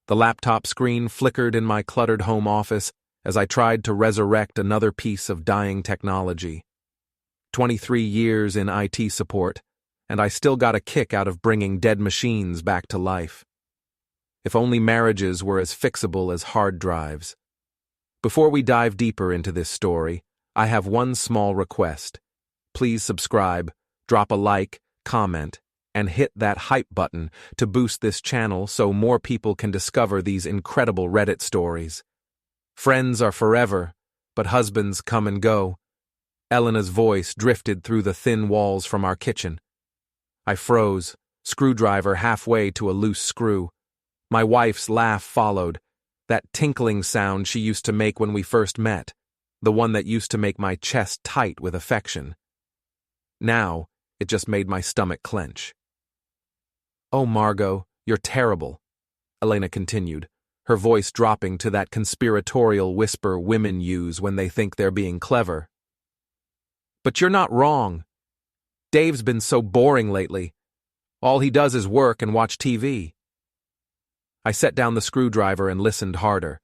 The laptop screen flickered in my cluttered home office as I tried to resurrect another piece of dying technology. 23 years in IT support, and I still got a kick out of bringing dead machines back to life. If only marriages were as fixable as hard drives. Before we dive deeper into this story, I have one small request. Please subscribe, drop a like, comment, and hit that hype button to boost this channel so more people can discover these incredible Reddit stories. Friends are forever, but husbands come and go. Elena's voice drifted through the thin walls from our kitchen. I froze, screwdriver halfway to a loose screw. My wife's laugh followed, that tinkling sound she used to make when we first met, the one that used to make my chest tight with affection. Now, it just made my stomach clench. "Oh, Margot, you're terrible," Elena continued, her voice dropping to that conspiratorial whisper women use when they think they're being clever. "But you're not wrong. Dave's been so boring lately. All he does is work and watch TV." I set down the screwdriver and listened harder.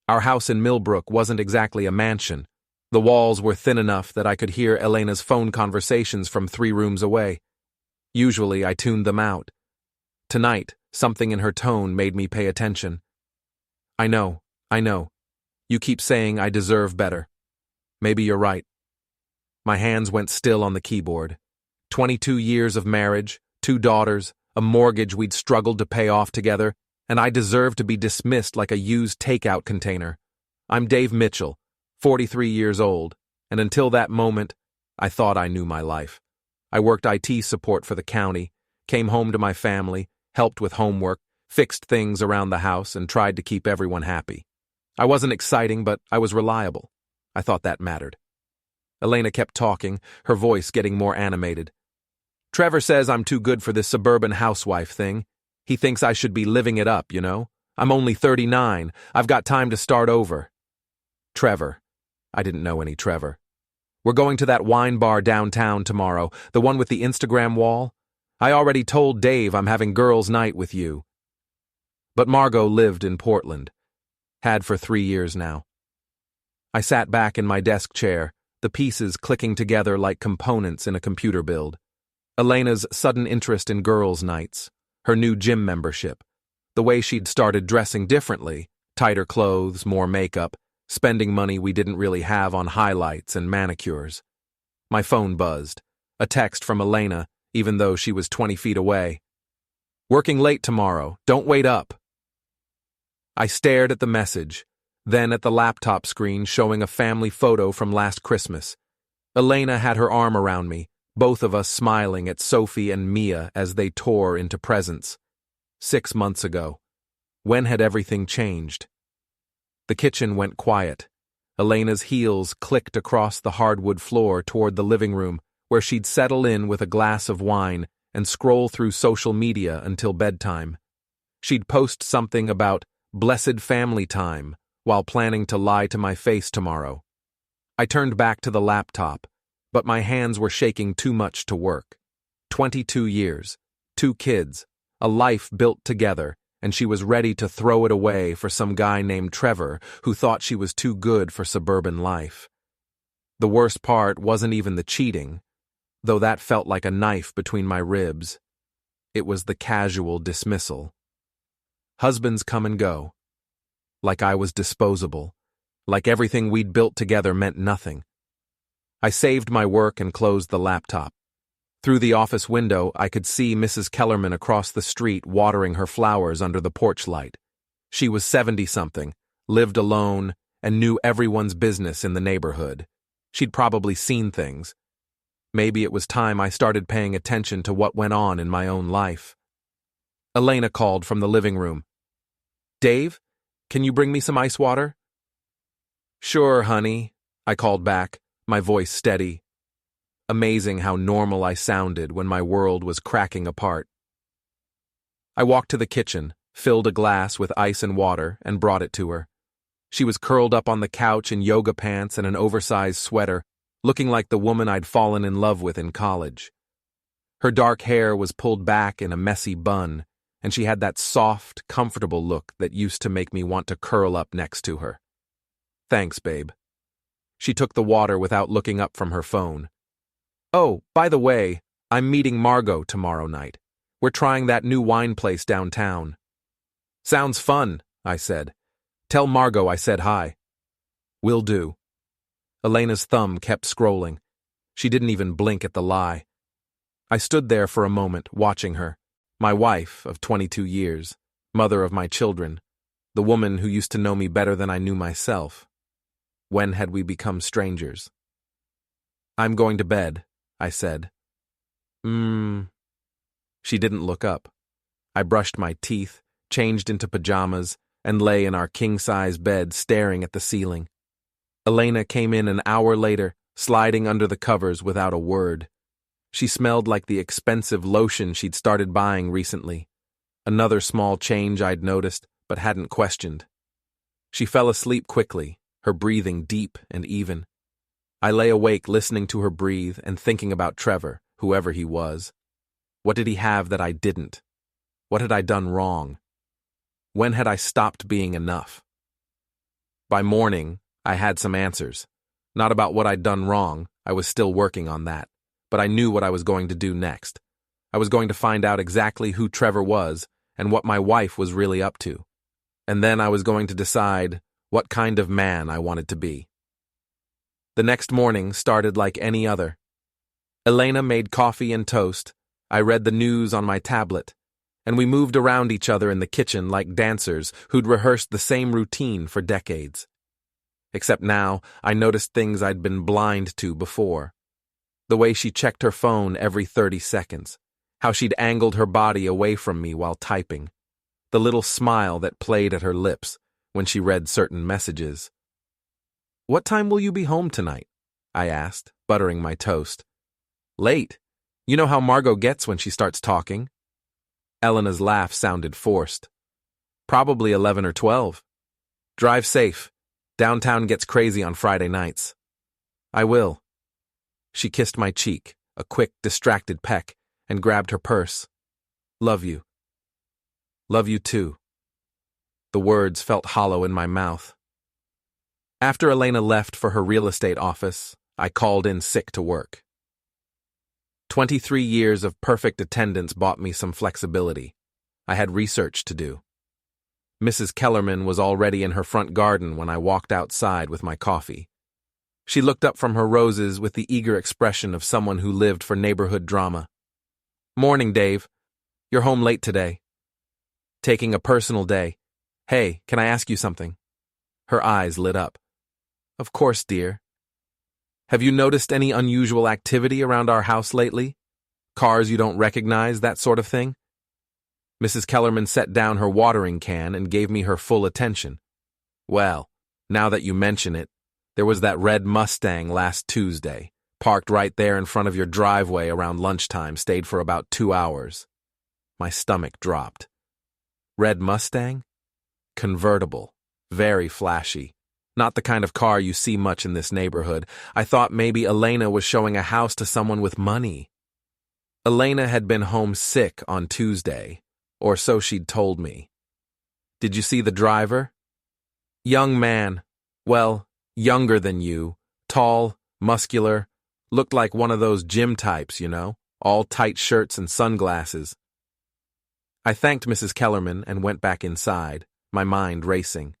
Our house in Millbrook wasn't exactly a mansion. The walls were thin enough that I could hear Elena's phone conversations from 3 rooms away. Usually I tuned them out. Tonight, something in her tone made me pay attention. I know. You keep saying I deserve better. Maybe you're right." My hands went still on the keyboard. 22 years of marriage, 2 daughters, a mortgage we'd struggled to pay off together, and I deserve to be dismissed like a used takeout container. I'm Dave Mitchell, 43 years old, and until that moment, I thought I knew my life. I worked IT support for the county, came home to my family, helped with homework, fixed things around the house, and tried to keep everyone happy. I wasn't exciting, but I was reliable. I thought that mattered. Elena kept talking, her voice getting more animated. "Trevor says I'm too good for this suburban housewife thing. He thinks I should be living it up, you know? I'm only 39. I've got time to start over." Trevor. I didn't know any Trevor. "We're going to that wine bar downtown tomorrow, the one with the Instagram wall. I already told Dave I'm having girls' night with you." But Margot lived in Portland. Had for 3 years now. I sat back in my desk chair, the pieces clicking together like components in a computer build. Elena's sudden interest in girls' nights, her new gym membership, the way she'd started dressing differently, tighter clothes, more makeup, spending money we didn't really have on highlights and manicures. My phone buzzed. A text from Elena, even though she was 20 feet away. "Working late tomorrow. Don't wait up." I stared at the message, then at the laptop screen showing a family photo from last Christmas. Elena had her arm around me, both of us smiling at Sophie and Mia as they tore into presents. 6 months ago. When had everything changed? The kitchen went quiet. Elena's heels clicked across the hardwood floor toward the living room, where she'd settle in with a glass of wine and scroll through social media until bedtime. She'd post something about blessed family time while planning to lie to my face tomorrow. I turned back to the laptop, but my hands were shaking too much to work. 22 years, 2 kids, a life built together, and she was ready to throw it away for some guy named Trevor who thought she was too good for suburban life. The worst part wasn't even the cheating, though that felt like a knife between my ribs. It was the casual dismissal. Husbands come and go. Like I was disposable. Like everything we'd built together meant nothing. I saved my work and closed the laptop. Through the office window, I could see Mrs. Kellerman across the street watering her flowers under the porch light. She was 70-something, lived alone, and knew everyone's business in the neighborhood. She'd probably seen things. Maybe it was time I started paying attention to what went on in my own life. Elena called from the living room. "Dave, can you bring me some ice water?" "Sure, honey," I called back, my voice steady. Amazing how normal I sounded when my world was cracking apart. I walked to the kitchen, filled a glass with ice and water, and brought it to her. She was curled up on the couch in yoga pants and an oversized sweater, looking like the woman I'd fallen in love with in college. Her dark hair was pulled back in a messy bun, and she had that soft, comfortable look that used to make me want to curl up next to her. "Thanks, babe." She took the water without looking up from her phone. "Oh, by the way, I'm meeting Margot tomorrow night. We're trying that new wine place downtown." "Sounds fun," I said. "Tell Margot I said hi." "Will do." Elena's thumb kept scrolling. She didn't even blink at the lie. I stood there for a moment, watching her, my wife of 22 years, mother of my children, the woman who used to know me better than I knew myself. When had we become strangers? "I'm going to bed," I said. She didn't look up. I brushed my teeth, changed into pajamas, and lay in our king-size bed staring at the ceiling. Elena came in an hour later, sliding under the covers without a word. She smelled like the expensive lotion she'd started buying recently. Another small change I'd noticed, but hadn't questioned. She fell asleep quickly, her breathing deep and even. I lay awake listening to her breathe and thinking about Trevor, whoever he was. What did he have that I didn't? What had I done wrong? When had I stopped being enough? By morning, I had some answers. Not about what I'd done wrong, I was still working on that, but I knew what I was going to do next. I was going to find out exactly who Trevor was and what my wife was really up to. And then I was going to decide what kind of man I wanted to be. The next morning started like any other. Elena made coffee and toast, I read the news on my tablet, and we moved around each other in the kitchen like dancers who'd rehearsed the same routine for decades. Except now, I noticed things I'd been blind to before. The way she checked her phone every 30 seconds, how she'd angled her body away from me while typing, the little smile that played at her lips when she read certain messages. "What time will you be home tonight?" I asked, buttering my toast. "Late. You know how Margot gets when she starts talking." Elena's laugh sounded forced. "Probably 11 or 12. Drive safe. Downtown gets crazy on Friday nights." "I will." She kissed my cheek, a quick, distracted peck, and grabbed her purse. "Love you." "Love you too." The words felt hollow in my mouth. After Elena left for her real estate office, I called in sick to work. 23 years of perfect attendance bought me some flexibility. I had research to do. Mrs. Kellerman was already in her front garden when I walked outside with my coffee. She looked up from her roses with the eager expression of someone who lived for neighborhood drama. "Morning, Dave. You're home late today." "Taking a personal day. Hey, can I ask you something?" Her eyes lit up. "Of course, dear." "Have you noticed any unusual activity around our house lately? Cars you don't recognize, that sort of thing?" Mrs. Kellerman set down her watering can and gave me her full attention. "Well, now that you mention it, there was that red Mustang last Tuesday, parked right there in front of your driveway around lunchtime, stayed for about 2 hours. My stomach dropped. Red Mustang? Convertible. Very flashy. Not the kind of car you see much in this neighborhood. I thought maybe Elena was showing a house to someone with money. Elena had been home sick on Tuesday, or so she'd told me. "Did you see the driver?" "Young man. Well, younger than you. Tall, muscular. Looked like one of those gym types, you know, all tight shirts and sunglasses." I thanked Mrs. Kellerman and went back inside, my mind racing.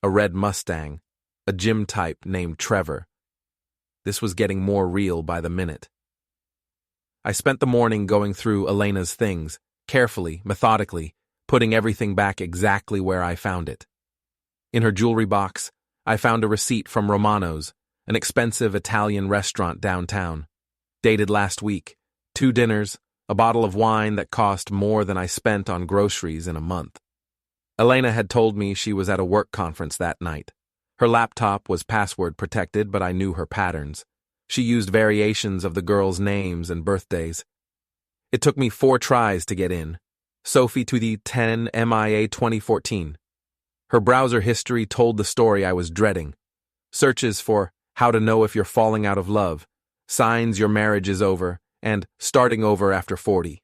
A red Mustang. A gym type named Trevor. This was getting more real by the minute. I spent the morning going through Elena's things, carefully, methodically, putting everything back exactly where I found it. In her jewelry box, I found a receipt from Romano's, an expensive Italian restaurant downtown. Dated last week, 2 dinners, a bottle of wine that cost more than I spent on groceries in a month. Elena had told me she was at a work conference that night. Her laptop was password protected, but I knew her patterns. She used variations of the girls' names and birthdays. It took me 4 tries to get in. Sophie to the 10 MIA 2014. Her browser history told the story I was dreading. Searches for how to know if you're falling out of love, signs your marriage is over, and starting over after 40.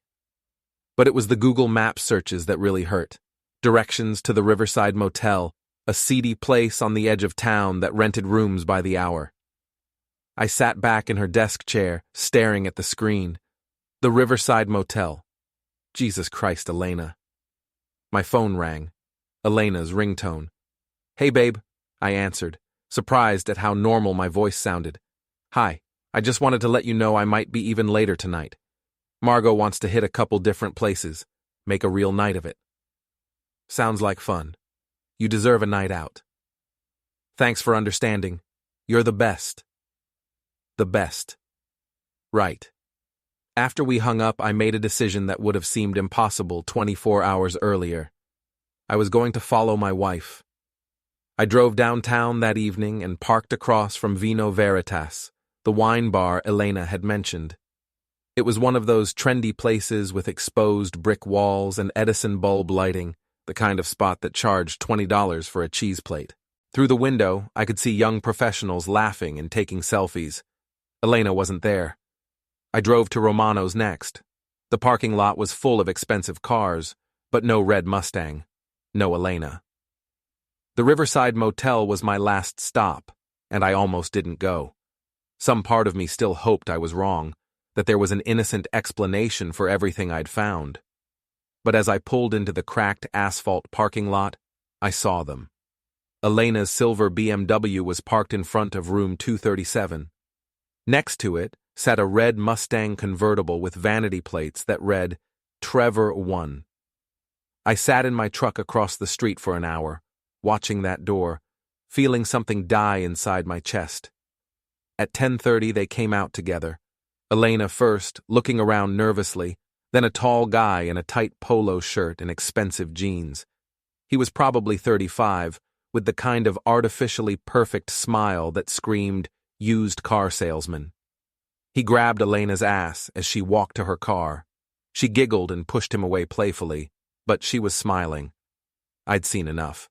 But it was the Google Maps searches that really hurt. Directions to the Riverside Motel, a seedy place on the edge of town that rented rooms by the hour. I sat back in her desk chair, staring at the screen. The Riverside Motel. Jesus Christ, Elena. My phone rang. Elena's ringtone. "Hey, babe," I answered, surprised at how normal my voice sounded. "Hi, I just wanted to let you know I might be even later tonight. Margot wants to hit a couple different places, make a real night of it." "Sounds like fun. You deserve a night out." "Thanks for understanding. You're the best." The best. Right. After we hung up, I made a decision that would have seemed impossible 24 hours earlier. I was going to follow my wife. I drove downtown that evening and parked across from Vino Veritas, the wine bar Elena had mentioned. It was one of those trendy places with exposed brick walls and Edison bulb lighting, the kind of spot that charged $20 for a cheese plate. Through the window, I could see young professionals laughing and taking selfies. Elena wasn't there. I drove to Romano's next. The parking lot was full of expensive cars, but no red Mustang. No Elena. The Riverside Motel was my last stop, and I almost didn't go. Some part of me still hoped I was wrong, that there was an innocent explanation for everything I'd found. But as I pulled into the cracked asphalt parking lot, I saw them. Elena's silver BMW was parked in front of room 237. Next to it sat a red Mustang convertible with vanity plates that read, Trevor 1. I sat in my truck across the street for an hour, watching that door, feeling something die inside my chest. At 10:30 they came out together. Elena first, looking around nervously, then a tall guy in a tight polo shirt and expensive jeans. He was probably 35, with the kind of artificially perfect smile that screamed, used car salesman. He grabbed Elena's ass as she walked to her car. She giggled and pushed him away playfully, but she was smiling. I'd seen enough.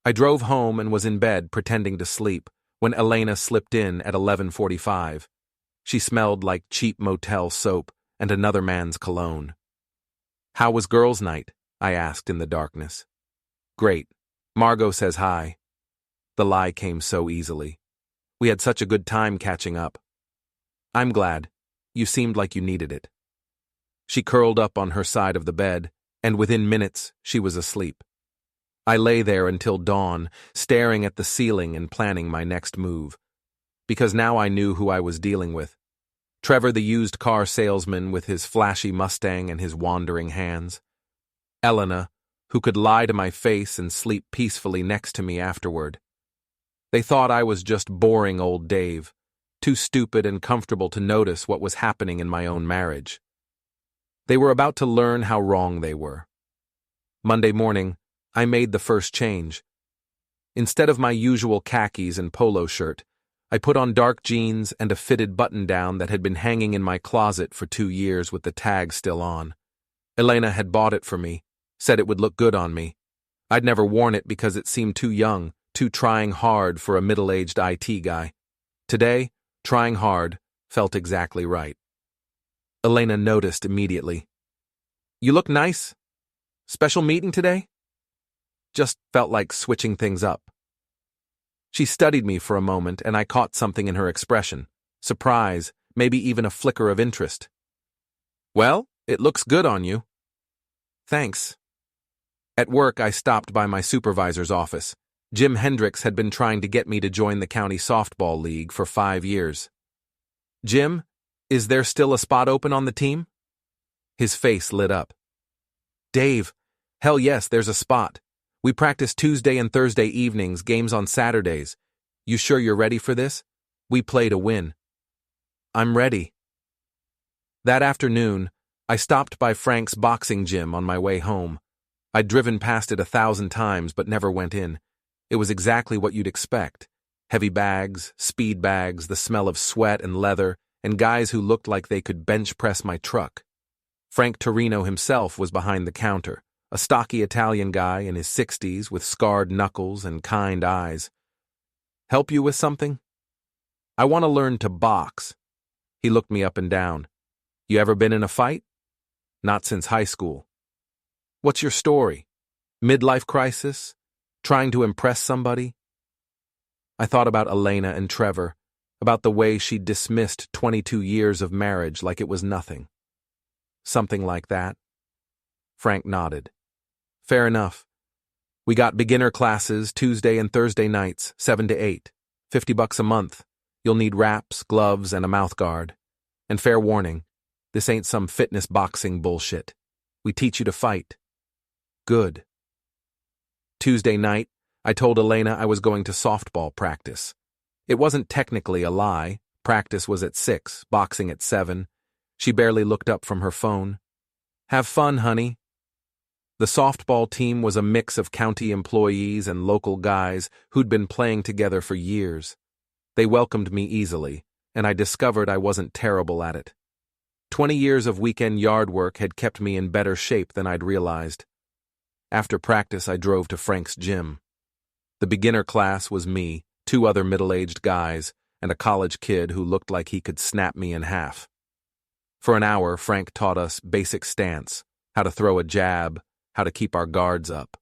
I drove home and was in bed pretending to sleep when Elena slipped in at 11:45. She smelled like cheap motel soap and another man's cologne. "How was girls' night?" I asked in the darkness. "Great. Margot says hi." The lie came so easily. "We had such a good time catching up." "I'm glad. You seemed like you needed it." She curled up on her side of the bed, and within minutes she was asleep. I lay there until dawn, staring at the ceiling and planning my next move. Because now I knew who I was dealing with. Trevor, the used car salesman with his flashy Mustang and his wandering hands. Elena, who could lie to my face and sleep peacefully next to me afterward. They thought I was just boring old Dave, too stupid and comfortable to notice what was happening in my own marriage. They were about to learn how wrong they were. Monday morning, I made the first change. Instead of my usual khakis and polo shirt, I put on dark jeans and a fitted button-down that had been hanging in my closet for 2 years with the tag still on. Elena had bought it for me, said it would look good on me. I'd never worn it because it seemed too young, too trying hard for a middle-aged IT guy. Today, trying hard felt exactly right. Elena noticed immediately. "You look nice. Special meeting today?" Just felt like switching things up. She studied me for a moment, and I caught something in her expression. Surprise, maybe even a flicker of interest. "Well, it looks good on you." "Thanks." At work, I stopped by my supervisor's office. Jim Hendricks had been trying to get me to join the county softball league for 5 years. "Jim, is there still a spot open on the team?" His face lit up. "Dave, hell yes, there's a spot. We practice Tuesday and Thursday evenings, games on Saturdays. You sure you're ready for this? We play to win." "I'm ready." That afternoon, I stopped by Frank's boxing gym on my way home. I'd driven past it 1,000 times but never went in. It was exactly what you'd expect. Heavy bags, speed bags, the smell of sweat and leather, and guys who looked like they could bench press my truck. Frank Torino himself was behind the counter, a stocky Italian guy in his 60s with scarred knuckles and kind eyes. "Help you with something?" "I want to learn to box." He looked me up and down. "You ever been in a fight?" Not since high school. What's your story? Midlife crisis? Trying to impress somebody? I thought about Elena and Trevor, about the way she'd dismissed 22 years of marriage like it was nothing. Something like that. Frank nodded. Fair enough. We got beginner classes Tuesday and Thursday nights, 7 to 8. $50 a month. You'll need wraps, gloves, and a mouthguard. And fair warning, this ain't some fitness boxing bullshit. We teach you to fight. Good. Tuesday night, I told Elena I was going to softball practice. It wasn't technically a lie. Practice was at 6, boxing at 7. She barely looked up from her phone. Have fun, honey. The softball team was a mix of county employees and local guys who'd been playing together for years. They welcomed me easily, and I discovered I wasn't terrible at it. 20 years of weekend yard work had kept me in better shape than I'd realized. After practice, I drove to Frank's gym. The beginner class was me, 2 other middle-aged guys, and a college kid who looked like he could snap me in half. For an hour, Frank taught us basic stance, how to throw a jab, how to keep our guards up.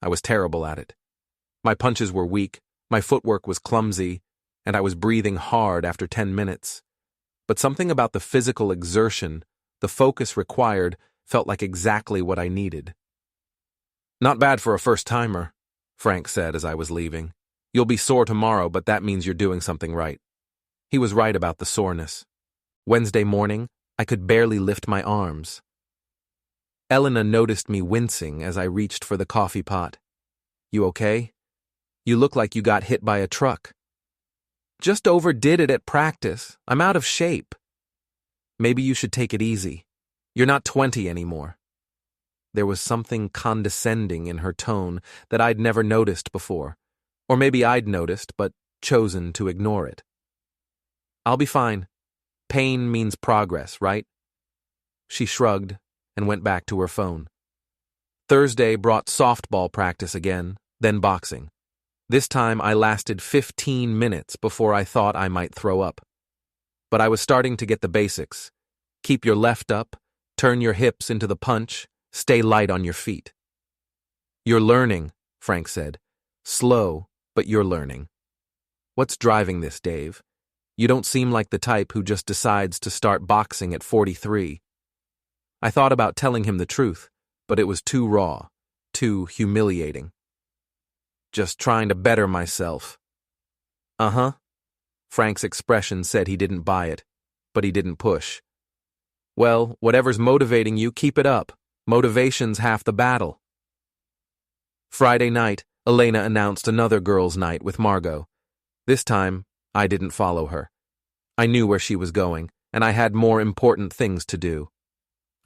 I was terrible at it. My punches were weak, my footwork was clumsy, and I was breathing hard after 10 minutes. But something about the physical exertion, the focus required, felt like exactly what I needed. Not bad for a first-timer, Frank said as I was leaving. You'll be sore tomorrow, but that means you're doing something right. He was right about the soreness. Wednesday morning, I could barely lift my arms. Elena noticed me wincing as I reached for the coffee pot. You okay? You look like you got hit by a truck. Just overdid it at practice. I'm out of shape. Maybe you should take it easy. You're not 20 anymore. There was something condescending in her tone that I'd never noticed before. Or maybe I'd noticed, but chosen to ignore it. I'll be fine. Pain means progress, right? She shrugged and went back to her phone. Thursday brought softball practice again, then boxing. This time I lasted 15 minutes before I thought I might throw up. But I was starting to get the basics. Keep your left up, turn your hips into the punch, stay light on your feet. You're learning, Frank said. Slow, but you're learning. What's driving this, Dave? You don't seem like the type who just decides to start boxing at 43. I thought about telling him the truth, but it was too raw, too humiliating. Just trying to better myself. Uh-huh. Frank's expression said he didn't buy it, but he didn't push. Well, whatever's motivating you, keep it up. Motivation's half the battle. Friday night, Elena announced another girls' night with Margot. This time, I didn't follow her. I knew where she was going, and I had more important things to do.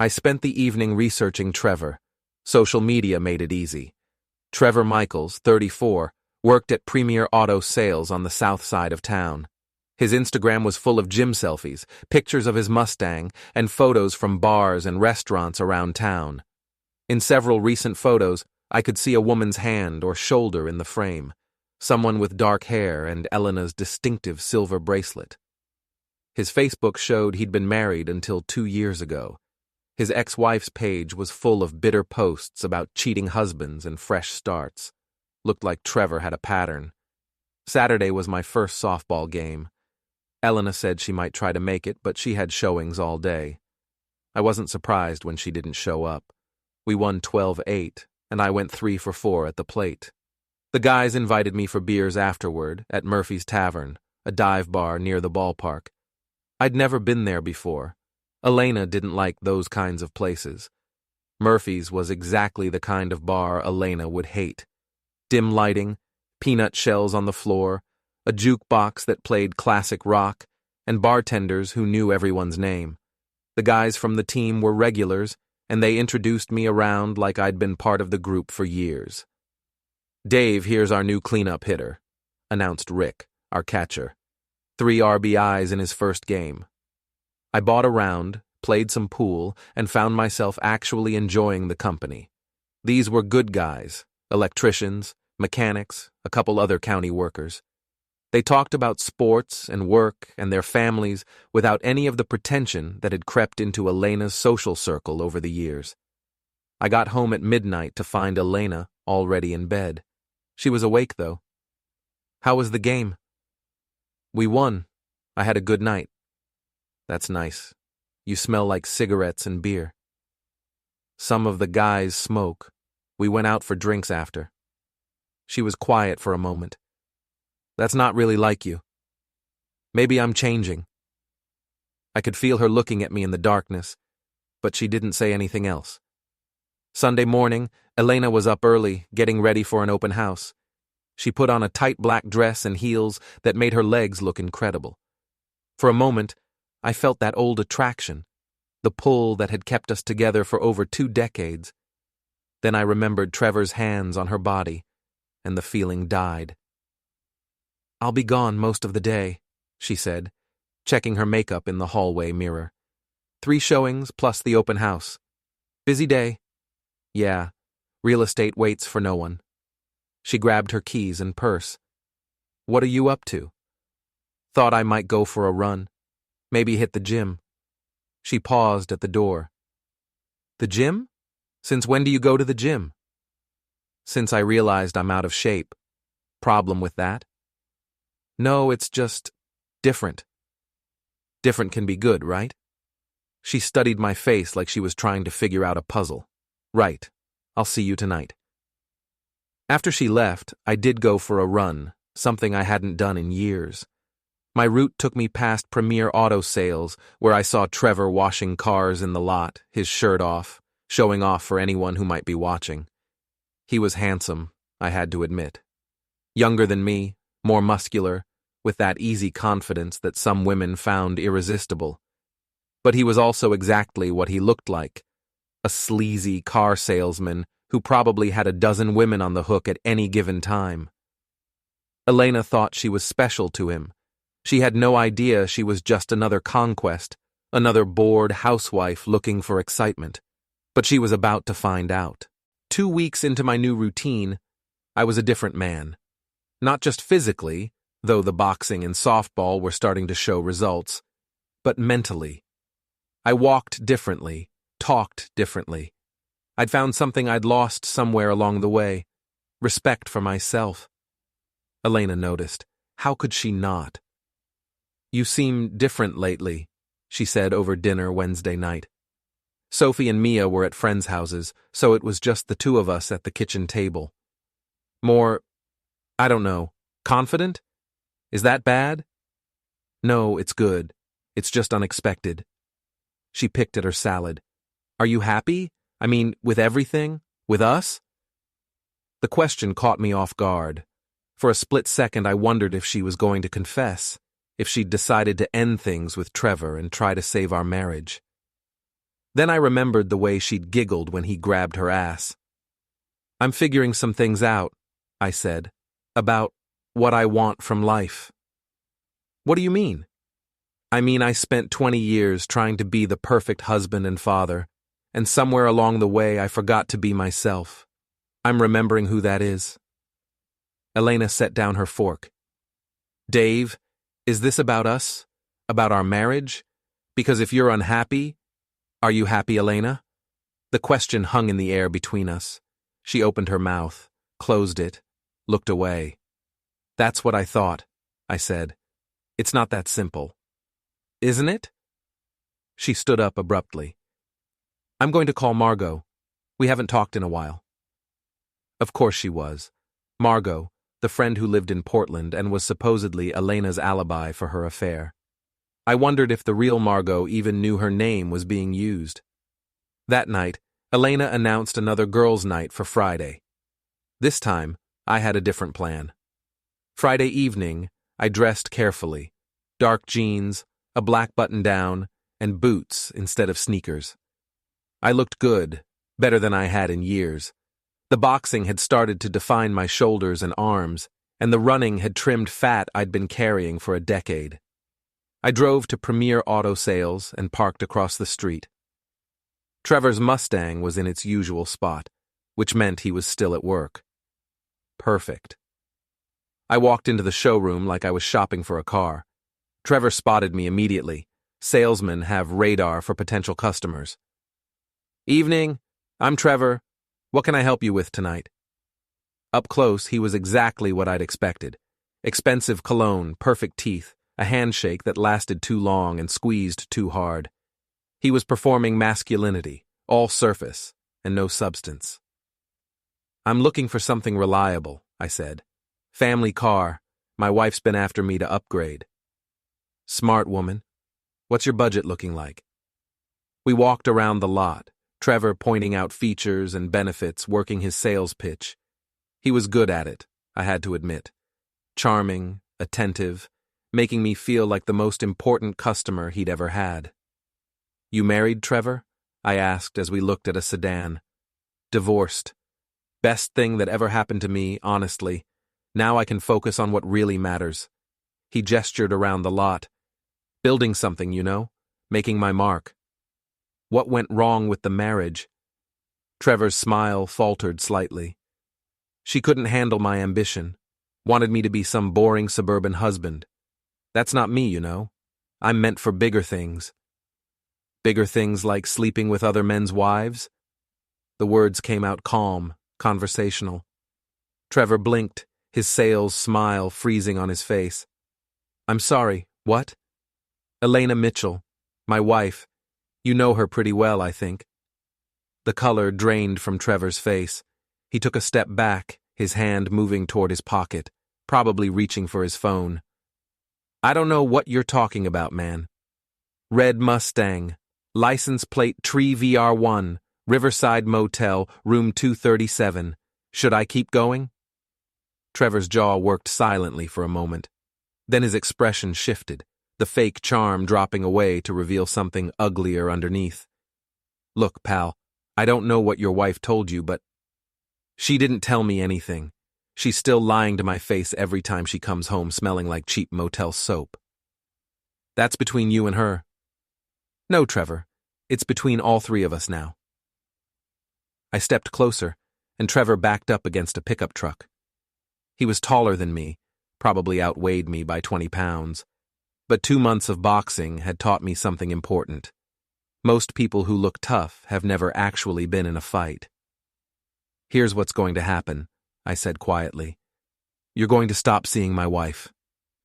I spent the evening researching Trevor. Social media made it easy. Trevor Michaels, 34, worked at Premier Auto Sales on the south side of town. His Instagram was full of gym selfies, pictures of his Mustang, and photos from bars and restaurants around town. In several recent photos, I could see a woman's hand or shoulder in the frame, someone with dark hair and Elena's distinctive silver bracelet. His Facebook showed he'd been married until 2 years ago. His ex-wife's page was full of bitter posts about cheating husbands and fresh starts. Looked like Trevor had a pattern. Saturday was my first softball game. Elena said she might try to make it, but she had showings all day. I wasn't surprised when she didn't show up. We won 12-8, and I went 3 for 4 at the plate. The guys invited me for beers afterward at Murphy's Tavern, a dive bar near the ballpark. I'd never been there before. Elena didn't like those kinds of places. Murphy's was exactly the kind of bar Elena would hate. Dim lighting, peanut shells on the floor, a jukebox that played classic rock, and bartenders who knew everyone's name. The guys from the team were regulars, and they introduced me around like I'd been part of the group for years. Dave, here's our new cleanup hitter, announced Rick, our catcher. 3 RBIs in his first game. I bought a round, played some pool, and found myself actually enjoying the company. These were good guys, electricians, mechanics, a couple other county workers. They talked about sports and work and their families without any of the pretension that had crept into Elena's social circle over the years. I got home at midnight to find Elena already in bed. She was awake, though. "How was the game?" "We won. I had a good night." "That's nice. You smell like cigarettes and beer." "Some of the guys smoke. We went out for drinks after." She was quiet for a moment. "That's not really like you." "Maybe I'm changing." I could feel her looking at me in the darkness, but she didn't say anything else. Sunday morning, Elena was up early, getting ready for an open house. She put on a tight black dress and heels that made her legs look incredible. For a moment, I felt that old attraction, the pull that had kept us together for over 2 decades. Then I remembered Trevor's hands on her body, and the feeling died. "I'll be gone most of the day," she said, checking her makeup in the hallway mirror. 3 showings plus the open house. Busy day. Yeah, real estate waits for no one. She grabbed her keys and purse. "What are you up to?" "Thought I might go for a run. Maybe hit the gym." She paused at the door. "The gym? Since when do you go to the gym?" "Since I realized I'm out of shape." "Problem with that?" "No, it's just different." Different can be good, right? She studied my face like she was trying to figure out a puzzle. "Right. I'll see you tonight." After she left, I did go for a run, something I hadn't done in years. My route took me past Premier Auto Sales, where I saw Trevor washing cars in the lot, his shirt off, showing off for anyone who might be watching. He was handsome, I had to admit. Younger than me, more muscular, with that easy confidence that some women found irresistible. But he was also exactly what he looked like, a sleazy car salesman who probably had a dozen women on the hook at any given time. Elena thought she was special to him. She had no idea she was just another conquest, another bored housewife looking for excitement. But she was about to find out. 2 weeks into my new routine, I was a different man. Not just physically, though the boxing and softball were starting to show results, but mentally. I walked differently, talked differently. I'd found something I'd lost somewhere along the way, respect for myself. Elena noticed. How could she not? "You seem different lately," she said over dinner Wednesday night. Sophie and Mia were at friends' houses, so it was just the 2 of us at the kitchen table. "More, I don't know, confident? Is that bad?" "No, it's good. It's just unexpected." She picked at her salad. "Are you happy? I mean, with everything? With us?" The question caught me off guard. For a split second I wondered if she was going to confess, if she'd decided to end things with Trevor and try to save our marriage. Then I remembered the way she'd giggled when he grabbed her ass. "I'm figuring some things out," I said, "about what I want from life." "What do you mean?" "I mean, I spent 20 years trying to be the perfect husband and father, and somewhere along the way I forgot to be myself. I'm remembering who that is." Elena set down her fork. "Dave, is this about us? About our marriage? Because if you're unhappy, are you happy, Elena?" The question hung in the air between us. She opened her mouth, closed it, looked away. "That's what I thought," I said. "It's not that simple." "Isn't it?" She stood up abruptly. "I'm going to call Margot. We haven't talked in a while." Of course she was. Margot, the friend who lived in Portland and was supposedly Elena's alibi for her affair. I wondered if the real Margot even knew her name was being used. That night, Elena announced another girls' night for Friday. This time, I had a different plan. Friday evening, I dressed carefully. Dark jeans, a black button-down, and boots instead of sneakers. I looked good, better than I had in years. The boxing had started to define my shoulders and arms, and the running had trimmed fat I'd been carrying for a decade. I drove to Premier Auto Sales and parked across the street. Trevor's Mustang was in its usual spot, which meant he was still at work. Perfect. I walked into the showroom like I was shopping for a car. Trevor spotted me immediately. Salesmen have radar for potential customers. "Evening, I'm Trevor. What can I help you with tonight?" Up close, he was exactly what I'd expected. Expensive cologne, perfect teeth, a handshake that lasted too long and squeezed too hard. He was performing masculinity, all surface and no substance. "I'm looking for something reliable," I said. "Family car. My wife's been after me to upgrade." "Smart woman. What's your budget looking like?" We walked around the lot, Trevor pointing out features and benefits, working his sales pitch. He was good at it, I had to admit. Charming, attentive, making me feel like the most important customer he'd ever had. "You married, Trevor?" I asked as we looked at a sedan. "Divorced. Best thing that ever happened to me, honestly. Now I can focus on what really matters." He gestured around the lot. "Building something, you know, making my mark." "What went wrong with the marriage?" Trevor's smile faltered slightly. "She couldn't handle my ambition. Wanted me to be some boring suburban husband. That's not me, you know. I'm meant for bigger things." "Bigger things like sleeping with other men's wives?" The words came out calm, conversational. Trevor blinked, his sales smile freezing on his face. "I'm sorry, what?" "Elena Mitchell, my wife. You know her pretty well, I think." The color drained from Trevor's face. He took a step back, his hand moving toward his pocket, probably reaching for his phone. "I don't know what you're talking about, man. Red Mustang, license plate Tree VR1, Riverside Motel, room 237. Should I keep going?" Trevor's jaw worked silently for a moment. Then his expression shifted, the fake charm dropping away to reveal something uglier underneath. "Look, pal, I don't know what your wife told you, but she didn't tell me anything. She's still lying to my face every time she comes home smelling like cheap motel soap." "That's between you and her." "No, Trevor. It's between all three of us now." I stepped closer, and Trevor backed up against a pickup truck. He was taller than me, probably outweighed me by 20 pounds. But 2 months of boxing had taught me something important. Most people who look tough have never actually been in a fight. "Here's what's going to happen," I said quietly. "You're going to stop seeing my wife.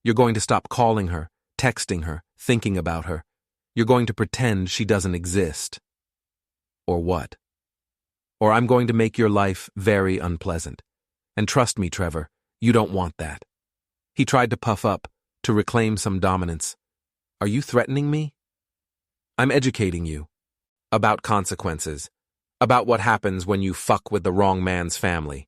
You're going to stop calling her, texting her, thinking about her. You're going to pretend she doesn't exist." "Or what?" "Or I'm going to make your life very unpleasant. And trust me, Trevor, you don't want that." He tried to puff up, to reclaim some dominance. "Are you threatening me?" "I'm educating you. About consequences. About what happens when you fuck with the wrong man's family.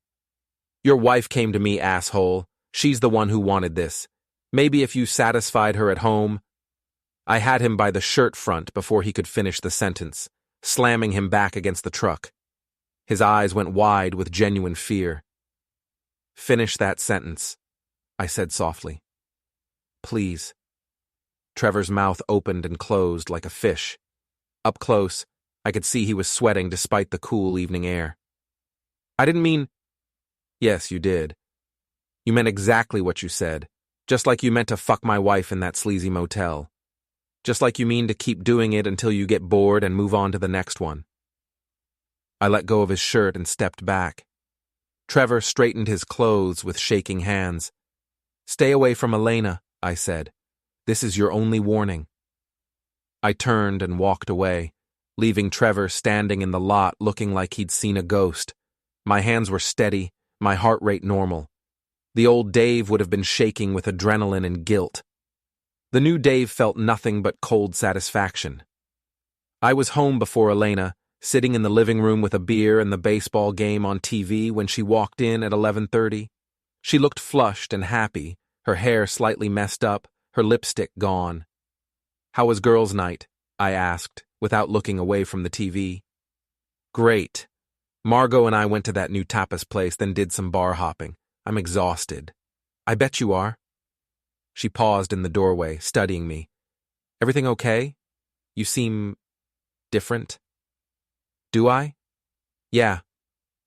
Your wife came to me, asshole. She's the one who wanted this. Maybe if you satisfied her at home." I had him by the shirt front before he could finish the sentence, slamming him back against the truck. His eyes went wide with genuine fear. "Finish that sentence," I said softly. "Please." Trevor's mouth opened and closed like a fish. Up close, I could see he was sweating despite the cool evening air. "I didn't mean—" "Yes, you did. You meant exactly what you said, just like you meant to fuck my wife in that sleazy motel. Just like you mean to keep doing it until you get bored and move on to the next one." I let go of his shirt and stepped back. Trevor straightened his clothes with shaking hands. "Stay away from Elena," I said. "This is your only warning." I turned and walked away, leaving Trevor standing in the lot looking like he'd seen a ghost. My hands were steady, my heart rate normal. The old Dave would have been shaking with adrenaline and guilt. The new Dave felt nothing but cold satisfaction. I was home before Elena, sitting in the living room with a beer and the baseball game on TV when she walked in at 11:30. She looked flushed and happy, her hair slightly messed up, her lipstick gone. "How was girls' night?" I asked, without looking away from the TV. "Great. Margot and I went to that new tapas place, then did some bar hopping. I'm exhausted." "I bet you are." She paused in the doorway, studying me. "Everything okay? You seem different." "Do I?" "Yeah.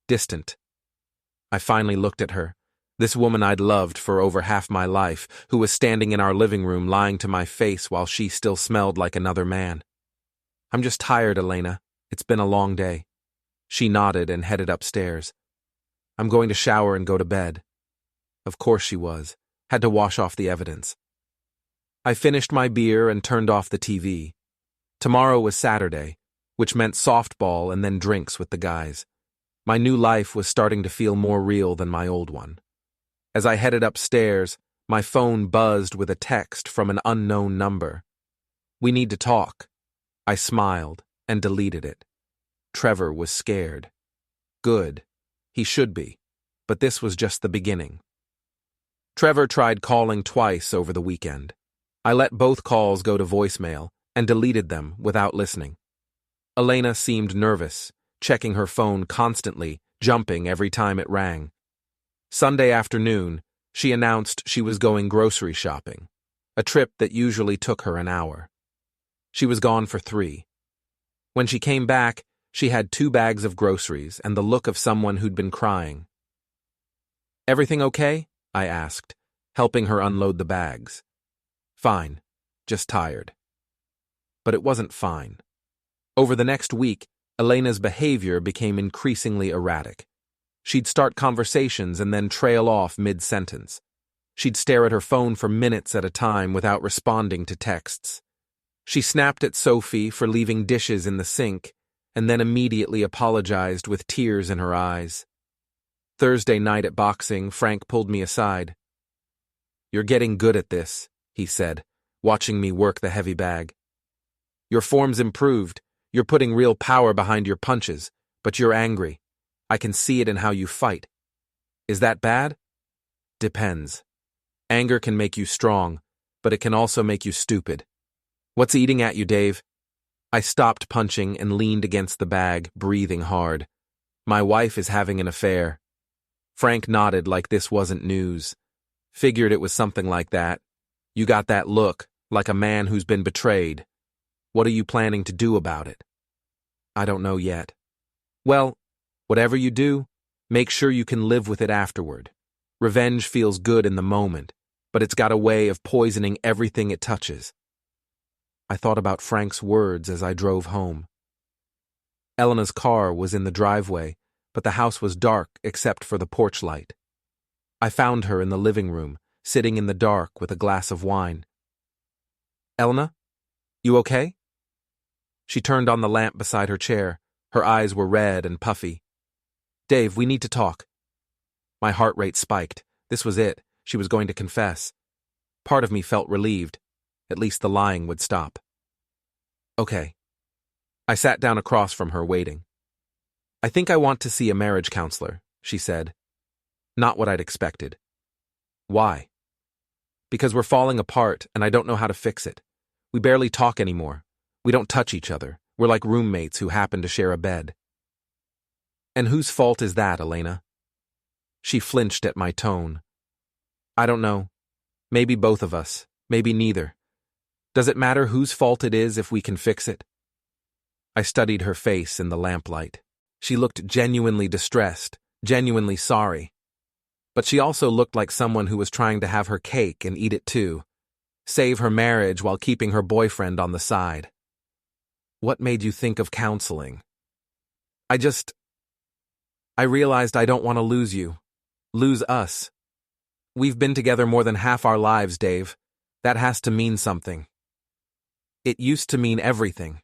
Distant." I finally looked at her. This woman I'd loved for over half my life, who was standing in our living room lying to my face while she still smelled like another man. I'm just tired, Elena. It's been a long day. She nodded and headed upstairs. I'm going to shower and go to bed. Of course she was. Had to wash off the evidence. I finished my beer and turned off the TV. Tomorrow was Saturday, which meant softball and then drinks with the guys. My new life was starting to feel more real than my old one. As I headed upstairs, my phone buzzed with a text from an unknown number. We need to talk. I smiled and deleted it. Trevor was scared. Good. He should be. But this was just the beginning. Trevor tried calling twice over the weekend. I let both calls go to voicemail and deleted them without listening. Elena seemed nervous, checking her phone constantly, jumping every time it rang. Sunday afternoon, she announced she was going grocery shopping, a trip that usually took her an hour. She was gone for 3. When she came back, she had 2 bags of groceries and the look of someone who'd been crying. Everything okay? I asked, helping her unload the bags. Fine, just tired. But it wasn't fine. Over the next week, Elena's behavior became increasingly erratic. She'd start conversations and then trail off mid-sentence. She'd stare at her phone for minutes at a time without responding to texts. She snapped at Sophie for leaving dishes in the sink and then immediately apologized with tears in her eyes. Thursday night at boxing, Frank pulled me aside. "You're getting good at this," he said, watching me work the heavy bag. "Your form's improved. You're putting real power behind your punches, but you're angry. I can see it in how you fight. Is that bad? Depends. Anger can make you strong, but it can also make you stupid. What's eating at you, Dave?" I stopped punching and leaned against the bag, breathing hard. "My wife is having an affair." Frank nodded like this wasn't news. "Figured it was something like that. You got that look, like a man who's been betrayed. What are you planning to do about it?" "I don't know yet." "Well, whatever you do, make sure you can live with it afterward. Revenge feels good in the moment, but it's got a way of poisoning everything it touches." I thought about Frank's words as I drove home. Elena's car was in the driveway, but the house was dark except for the porch light. I found her in the living room, sitting in the dark with a glass of wine. "Elena, you okay?" She turned on the lamp beside her chair. Her eyes were red and puffy. "Dave, we need to talk." My heart rate spiked. This was it. She was going to confess. Part of me felt relieved. At least the lying would stop. "Okay." I sat down across from her, waiting. "I think I want to see a marriage counselor," she said. Not what I'd expected. "Why?" "Because we're falling apart, and I don't know how to fix it. We barely talk anymore. We don't touch each other. We're like roommates who happen to share a bed." "And whose fault is that, Elena?" She flinched at my tone. "I don't know. Maybe both of us. Maybe neither. Does it matter whose fault it is if we can fix it?" I studied her face in the lamplight. She looked genuinely distressed, genuinely sorry. But she also looked like someone who was trying to have her cake and eat it too. Save her marriage while keeping her boyfriend on the side. "What made you think of counseling?" I realized I don't want to lose you. Lose us. We've been together more than half our lives, Dave. That has to mean something. It used to mean everything.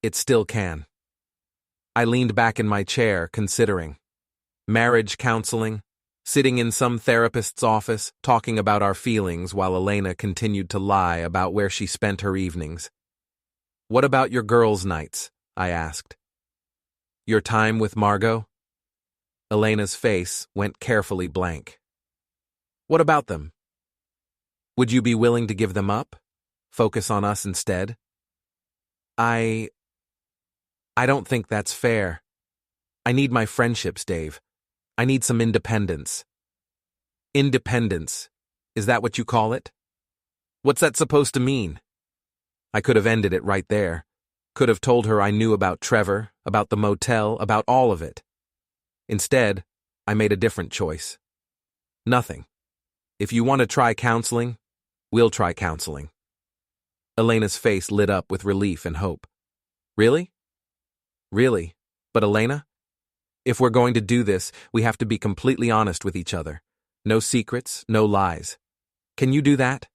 It still can. I leaned back in my chair, considering. Marriage counseling, sitting in some therapist's office, talking about our feelings while Elena continued to lie about where she spent her evenings. "What about your girls' nights?" I asked. "Your time with Margot?" Elena's face went carefully blank. "What about them? Would you be willing to give them up? Focus on us instead?" I don't think that's fair. I need my friendships, Dave. I need some independence." "Independence? Is that what you call it? What's that supposed to mean?" I could have ended it right there. Could have told her I knew about Trevor, about the motel, about all of it. Instead, I made a different choice. Nothing. If you want to try counseling, we'll try counseling. Elena's face lit up with relief and hope. Really? Really? But Elena? If we're going to do this, we have to be completely honest with each other. No secrets, no lies. Can you do that?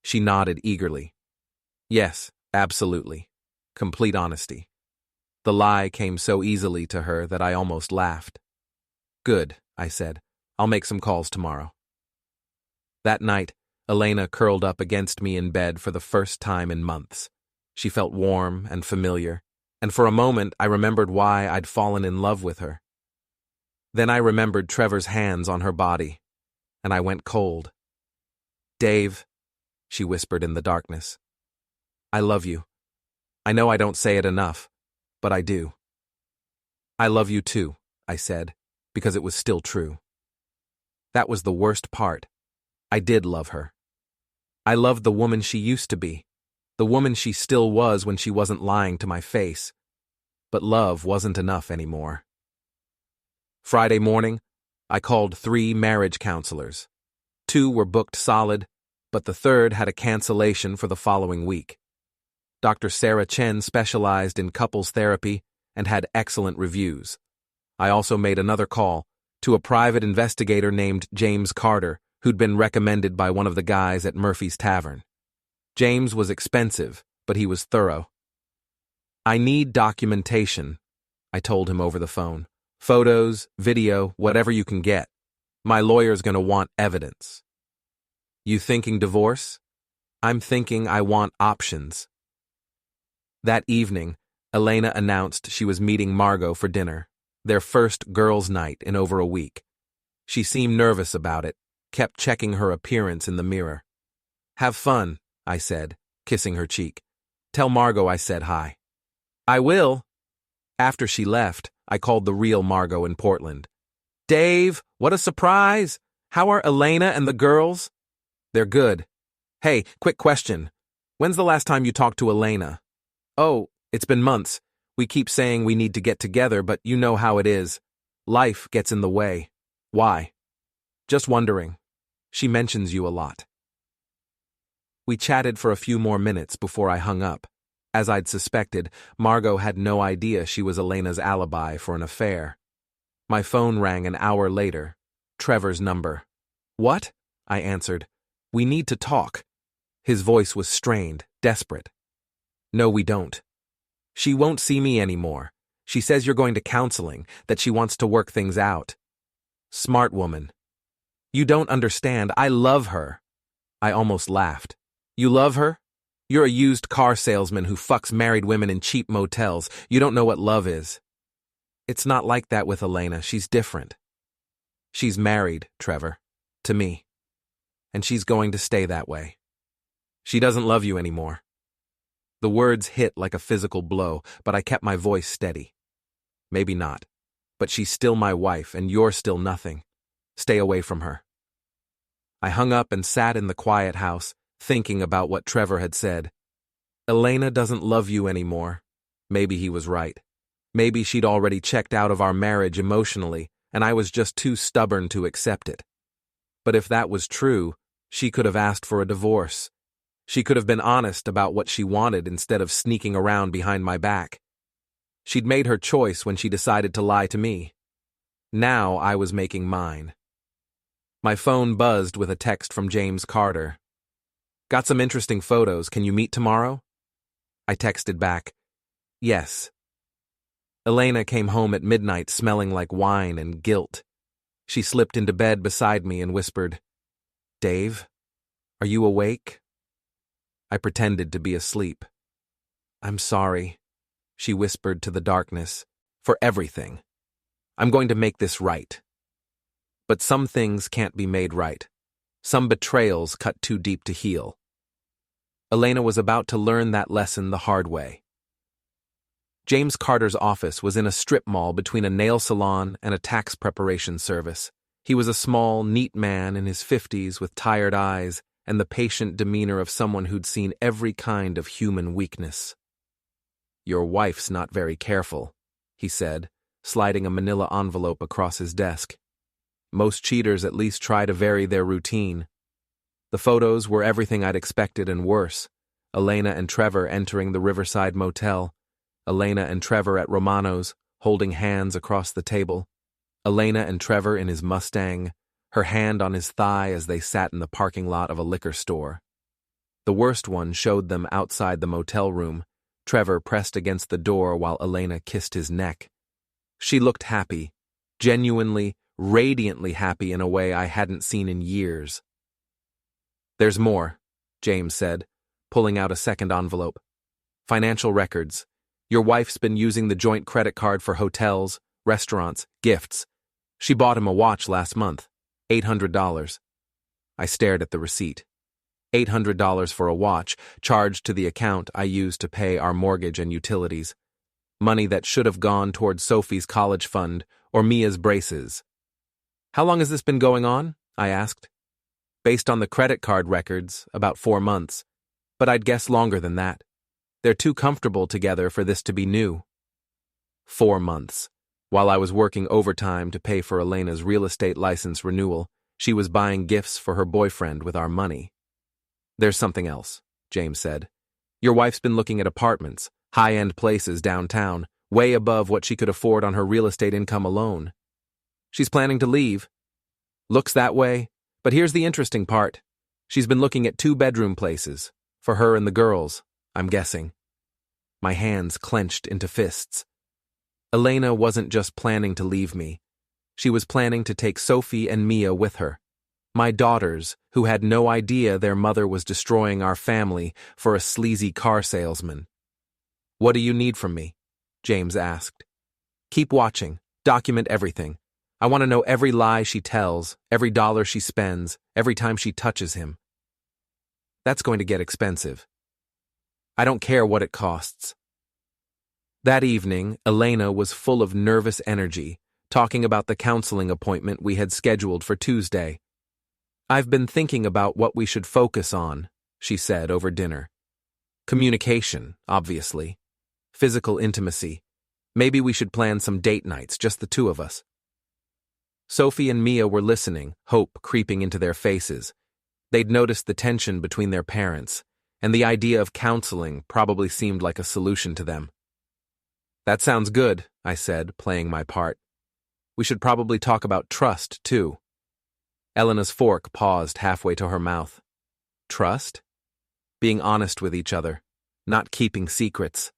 She nodded eagerly. Yes, absolutely. Complete honesty. The lie came so easily to her that I almost laughed. Good, I said. I'll make some calls tomorrow. That night, Elena curled up against me in bed for the first time in months. She felt warm and familiar, and for a moment I remembered why I'd fallen in love with her. Then I remembered Trevor's hands on her body, and I went cold. Dave, she whispered in the darkness. I love you. I know I don't say it enough, but I do. I love you too, I said, because it was still true. That was the worst part. I did love her. I loved the woman she used to be, the woman she still was when she wasn't lying to my face. But love wasn't enough anymore. Friday morning, I called 3 marriage counselors. 2 were booked solid, but the third had a cancellation for the following week. Dr. Sarah Chen specialized in couples therapy and had excellent reviews. I also made another call to a private investigator named James Carter, who'd been recommended by one of the guys at Murphy's Tavern. James was expensive, but he was thorough. I need documentation, I told him over the phone. Photos, video, whatever you can get. My lawyer's gonna want evidence. You thinking divorce? I'm thinking I want options. That evening, Elena announced she was meeting Margot for dinner, their first girls' night in over a week. She seemed nervous about it, kept checking her appearance in the mirror. Have fun, I said, kissing her cheek. Tell Margot I said hi. I will. After she left, I called the real Margot in Portland. Dave, what a surprise! How are Elena and the girls? They're good. Hey, quick question. When's the last time you talked to Elena? Oh, it's been months. We keep saying we need to get together, but you know how it is. Life gets in the way. Why? Just wondering. She mentions you a lot. We chatted for a few more minutes before I hung up. As I'd suspected, Margot had no idea she was Elena's alibi for an affair. My phone rang an hour later. Trevor's number. What? I answered. We need to talk. His voice was strained, desperate. No, we don't. She won't see me anymore. She says you're going to counseling, that she wants to work things out. Smart woman. You don't understand. I love her. I almost laughed. You love her? You're a used car salesman who fucks married women in cheap motels. You don't know what love is. It's not like that with Elena. She's different. She's married, Trevor. To me. And she's going to stay that way. She doesn't love you anymore. The words hit like a physical blow, but I kept my voice steady. Maybe not. But she's still my wife, and you're still nothing. Stay away from her. I hung up and sat in the quiet house, thinking about what Trevor had said. Elena doesn't love you anymore. Maybe he was right. Maybe she'd already checked out of our marriage emotionally, and I was just too stubborn to accept it. But if that was true, she could have asked for a divorce. She could have been honest about what she wanted instead of sneaking around behind my back. She'd made her choice when she decided to lie to me. Now I was making mine. My phone buzzed with a text from James Carter. Got some interesting photos. Can you meet tomorrow? I texted back, yes. Elena came home at midnight smelling like wine and guilt. She slipped into bed beside me and whispered, Dave, are you awake? I pretended to be asleep. I'm sorry, she whispered to the darkness, for everything. I'm going to make this right. But some things can't be made right. Some betrayals cut too deep to heal. Elena was about to learn that lesson the hard way. James Carter's office was in a strip mall between a nail salon and a tax preparation service. He was a small, neat man in his 50s with tired eyes and the patient demeanor of someone who'd seen every kind of human weakness. Your wife's not very careful, he said, sliding a manila envelope across his desk. Most cheaters at least try to vary their routine. The photos were everything I'd expected and worse. Elena and Trevor entering the Riverside Motel. Elena and Trevor at Romano's, holding hands across the table. Elena and Trevor in his Mustang, her hand on his thigh as they sat in the parking lot of a liquor store. The worst one showed them outside the motel room, Trevor pressed against the door while Elena kissed his neck. She looked happy, genuinely, radiantly happy in a way I hadn't seen in years. "There's more," James said, pulling out a second envelope. "Financial records. Your wife's been using the joint credit card for hotels, restaurants, gifts. She bought him a watch last month, $800. I stared at the receipt. $800 for a watch, charged to the account I used to pay our mortgage and utilities. Money that should have gone toward Sophie's college fund or Mia's braces. "How long has this been going on?" I asked. "Based on the credit card records, about 4 months. But I'd guess longer than that. They're too comfortable together for this to be new." 4 months. While I was working overtime to pay for Elena's real estate license renewal, she was buying gifts for her boyfriend with our money. "There's something else," James said. "Your wife's been looking at apartments, high-end places downtown, way above what she could afford on her real estate income alone. She's planning to leave. Looks that way, but here's the interesting part. She's been looking at 2-bedroom places, for her and the girls, I'm guessing." My hands clenched into fists. Elena wasn't just planning to leave me. She was planning to take Sophie and Mia with her. My daughters, who had no idea their mother was destroying our family for a sleazy car salesman. "What do you need from me?" James asked. "Keep watching. Document everything. I want to know every lie she tells, every dollar she spends, every time she touches him." "That's going to get expensive." "I don't care what it costs." That evening, Elena was full of nervous energy, talking about the counseling appointment we had scheduled for Tuesday. "I've been thinking about what we should focus on," she said over dinner. "Communication, obviously. Physical intimacy. Maybe we should plan some date nights, just the two of us." Sophie and Mia were listening, hope creeping into their faces. They'd noticed the tension between their parents, and the idea of counseling probably seemed like a solution to them. "That sounds good," I said, playing my part. "We should probably talk about trust, too." Elena's fork paused halfway to her mouth. "Trust? Being honest with each other, not keeping secrets."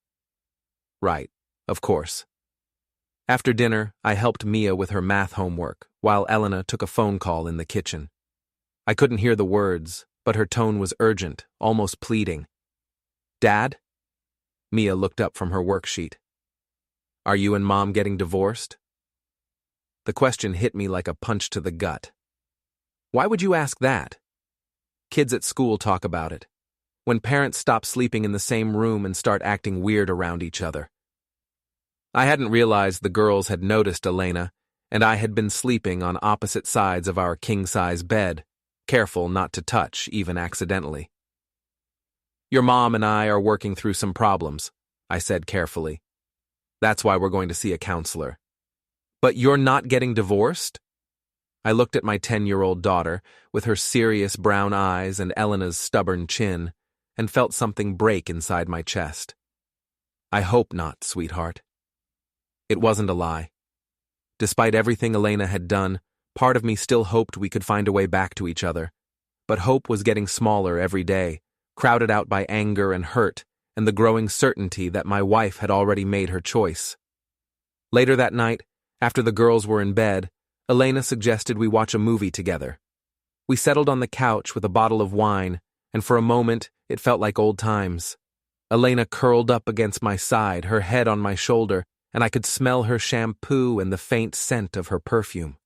"Right, of course." After dinner, I helped Mia with her math homework, while Elena took a phone call in the kitchen. I couldn't hear the words, but her tone was urgent, almost pleading. "Dad?" Mia looked up from her worksheet. "Are you and Mom getting divorced?" The question hit me like a punch to the gut. Why would you ask that? Kids at school talk about it. When parents stop sleeping in the same room and start acting weird around each other. I hadn't realized the girls had noticed Elena, and I had been sleeping on opposite sides of our king-size bed, careful not to touch, even accidentally. "Your mom and I are working through some problems," I said carefully. "That's why we're going to see a counselor." "But you're not getting divorced?" I looked at my 10-year-old daughter, with her serious brown eyes and Elena's stubborn chin, and felt something break inside my chest. "I hope not, sweetheart." It wasn't a lie. Despite everything Elena had done, part of me still hoped we could find a way back to each other. But hope was getting smaller every day, crowded out by anger and hurt, and the growing certainty that my wife had already made her choice. Later that night, after the girls were in bed, Elena suggested we watch a movie together. We settled on the couch with a bottle of wine, and for a moment, it felt like old times. Elena curled up against my side, her head on my shoulder, and I could smell her shampoo and the faint scent of her perfume.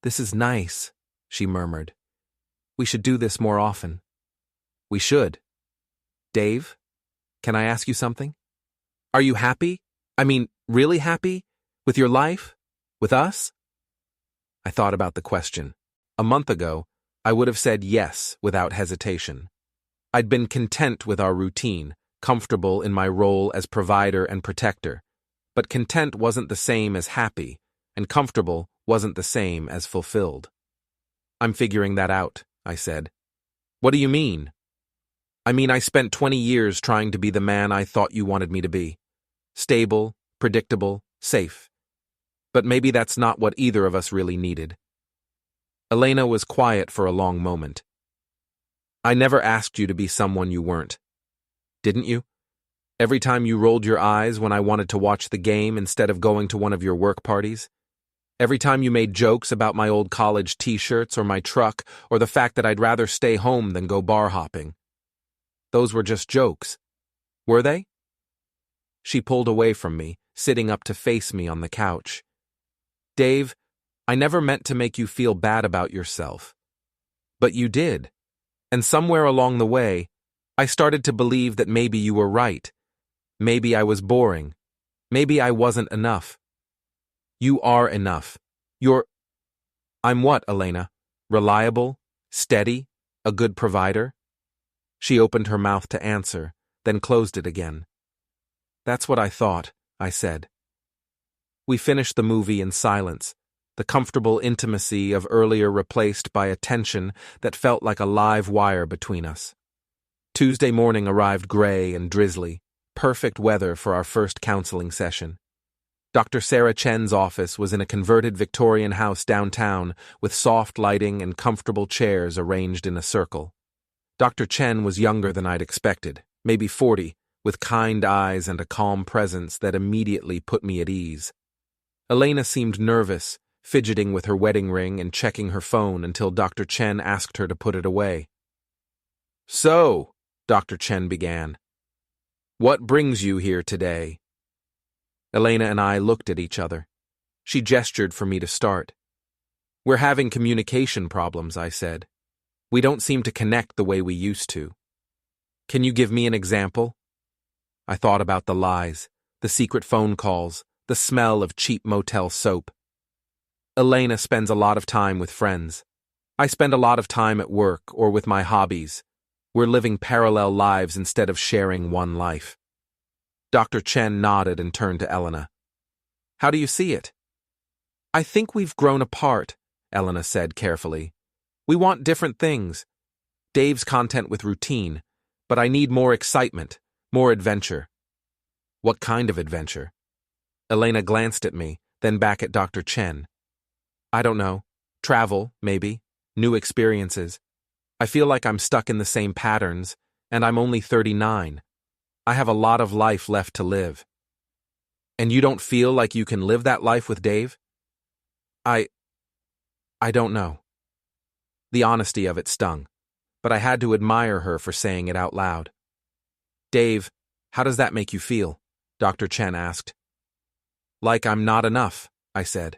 "This is nice," she murmured. "We should do this more often." "We should." "Dave, can I ask you something? Are you happy? I mean, really happy? With your life? With us?" I thought about the question. A month ago, I would have said yes without hesitation. I'd been content with our routine, comfortable in my role as provider and protector. But content wasn't the same as happy, and comfortable wasn't the same as fulfilled. I'm figuring that out, I said. What do you mean? I mean, I spent 20 years trying to be the man I thought you wanted me to be. Stable, predictable, safe. But maybe that's not what either of us really needed. Elena was quiet for a long moment. I never asked you to be someone you weren't. Didn't you? Every time you rolled your eyes when I wanted to watch the game instead of going to one of your work parties? Every time you made jokes about my old college t-shirts or my truck or the fact that I'd rather stay home than go bar hopping? Those were just jokes. Were they? She pulled away from me, sitting up to face me on the couch. Dave, I never meant to make you feel bad about yourself. But you did. And somewhere along the way, I started to believe that maybe you were right. Maybe I was boring. Maybe I wasn't enough. You are enough. I'm what, Elena? Reliable? Steady? A good provider? She opened her mouth to answer, then closed it again. That's what I thought, I said. We finished the movie in silence, the comfortable intimacy of earlier replaced by a tension that felt like a live wire between us. Tuesday morning arrived gray and drizzly, perfect weather for our first counseling session. Dr. Sarah Chen's office was in a converted Victorian house downtown with soft lighting and comfortable chairs arranged in a circle. Dr. Chen was younger than I'd expected, maybe 40, with kind eyes and a calm presence that immediately put me at ease. Elena seemed nervous, fidgeting with her wedding ring and checking her phone until Dr. Chen asked her to put it away. So, Dr. Chen began, what brings you here today? Elena and I looked at each other. She gestured for me to start. We're having communication problems, I said. We don't seem to connect the way we used to. Can you give me an example? I thought about the lies, the secret phone calls, the smell of cheap motel soap. Elena spends a lot of time with friends. I spend a lot of time at work or with my hobbies. We're living parallel lives instead of sharing one life. Dr. Chen nodded and turned to Elena. How do you see it? I think we've grown apart, Elena said carefully. We want different things. Dave's content with routine, but I need more excitement, more adventure. What kind of adventure? Elena glanced at me, then back at Dr. Chen. I don't know. Travel, maybe. New experiences. I feel like I'm stuck in the same patterns, and I'm only 39. I have a lot of life left to live. And you don't feel like you can live that life with Dave? I don't know. The honesty of it stung, but I had to admire her for saying it out loud. Dave, how does that make you feel? Dr. Chen asked. Like I'm not enough, I said.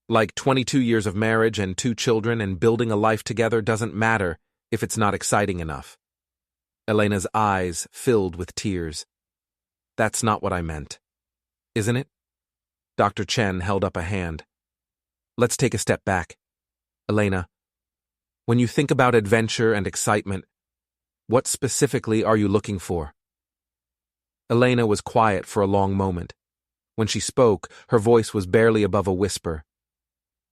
Like 22 years of marriage and 2 children and building a life together doesn't matter if it's not exciting enough. Elena's eyes filled with tears. That's not what I meant. Isn't it? Dr. Chen held up a hand. Let's take a step back. Elena, when you think about adventure and excitement, what specifically are you looking for? Elena was quiet for a long moment. When she spoke, her voice was barely above a whisper.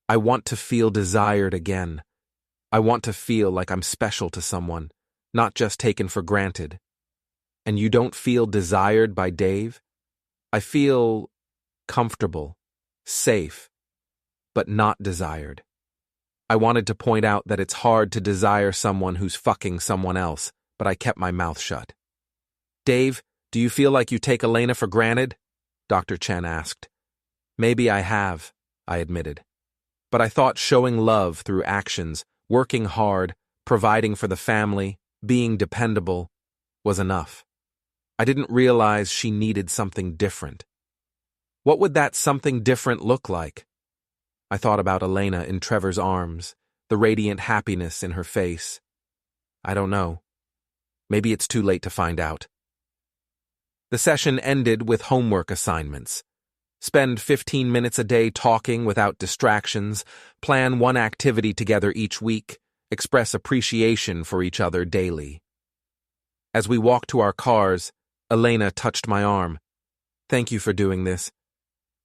I want to feel desired again. I want to feel like I'm special to someone, not just taken for granted. And you don't feel desired by Dave? I feel comfortable, safe, but not desired. I wanted to point out that it's hard to desire someone who's fucking someone else, but I kept my mouth shut. Dave, do you feel like you take Elena for granted? Dr. Chen asked. Maybe I have, I admitted. But I thought showing love through actions, working hard, providing for the family, being dependable, was enough. I didn't realize she needed something different. What would that something different look like? I thought about Elena in Trevor's arms, the radiant happiness in her face. I don't know. Maybe it's too late to find out. The session ended with homework assignments. Spend 15 minutes a day talking without distractions, plan one activity together each week, express appreciation for each other daily. As we walked to our cars, Elena touched my arm. Thank you for doing this.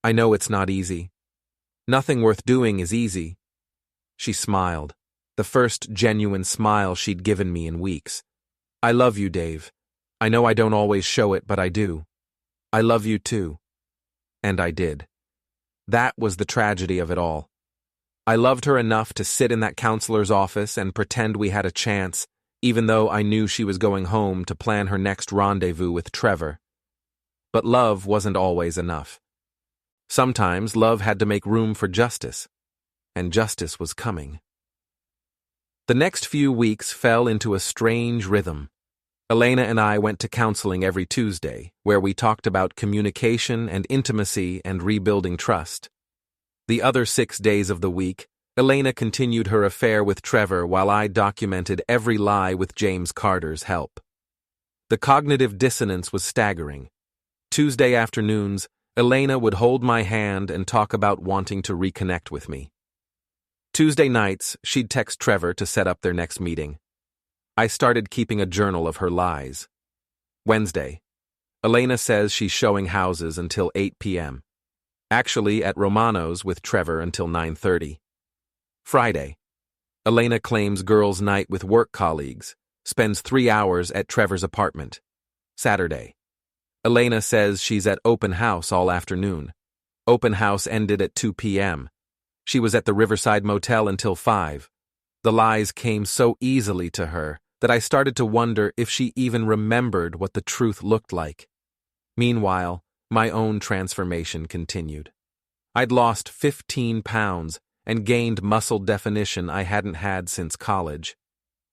I know it's not easy. Nothing worth doing is easy. She smiled, the first genuine smile she'd given me in weeks. I love you, Dave. I know I don't always show it, but I do. I love you too. And I did. That was the tragedy of it all. I loved her enough to sit in that counselor's office and pretend we had a chance, even though I knew she was going home to plan her next rendezvous with Trevor. But love wasn't always enough. Sometimes love had to make room for justice, and justice was coming. The next few weeks fell into a strange rhythm. Elena and I went to counseling every Tuesday, where we talked about communication and intimacy and rebuilding trust. The other 6 days of the week, Elena continued her affair with Trevor while I documented every lie with James Carter's help. The cognitive dissonance was staggering. Tuesday afternoons, Elena would hold my hand and talk about wanting to reconnect with me. Tuesday nights, she'd text Trevor to set up their next meeting. I started keeping a journal of her lies. Wednesday, Elena says she's showing houses until 8 p.m. Actually at Romano's with Trevor until 9:30. Friday, Elena claims girls' night with work colleagues, spends 3 hours at Trevor's apartment. Saturday, Elena says she's at open house all afternoon. Open house ended at 2 p.m. She was at the Riverside Motel until 5. The lies came so easily to her that I started to wonder if she even remembered what the truth looked like. Meanwhile, my own transformation continued. I'd lost 15 pounds and gained muscle definition I hadn't had since college.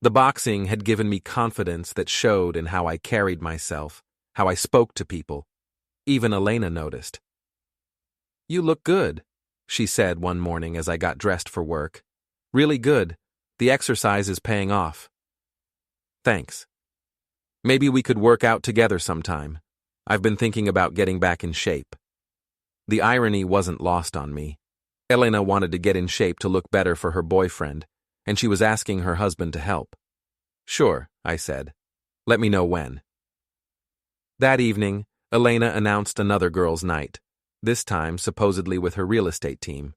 The boxing had given me confidence that showed in how I carried myself, how I spoke to people. Even Elena noticed. "You look good," she said one morning as I got dressed for work. "Really good. The exercise is paying off." "Thanks. Maybe we could work out together sometime. I've been thinking about getting back in shape." The irony wasn't lost on me. Elena wanted to get in shape to look better for her boyfriend, and she was asking her husband to help. "Sure," I said. "Let me know when." That evening, Elena announced another girls' night, this time supposedly with her real estate team.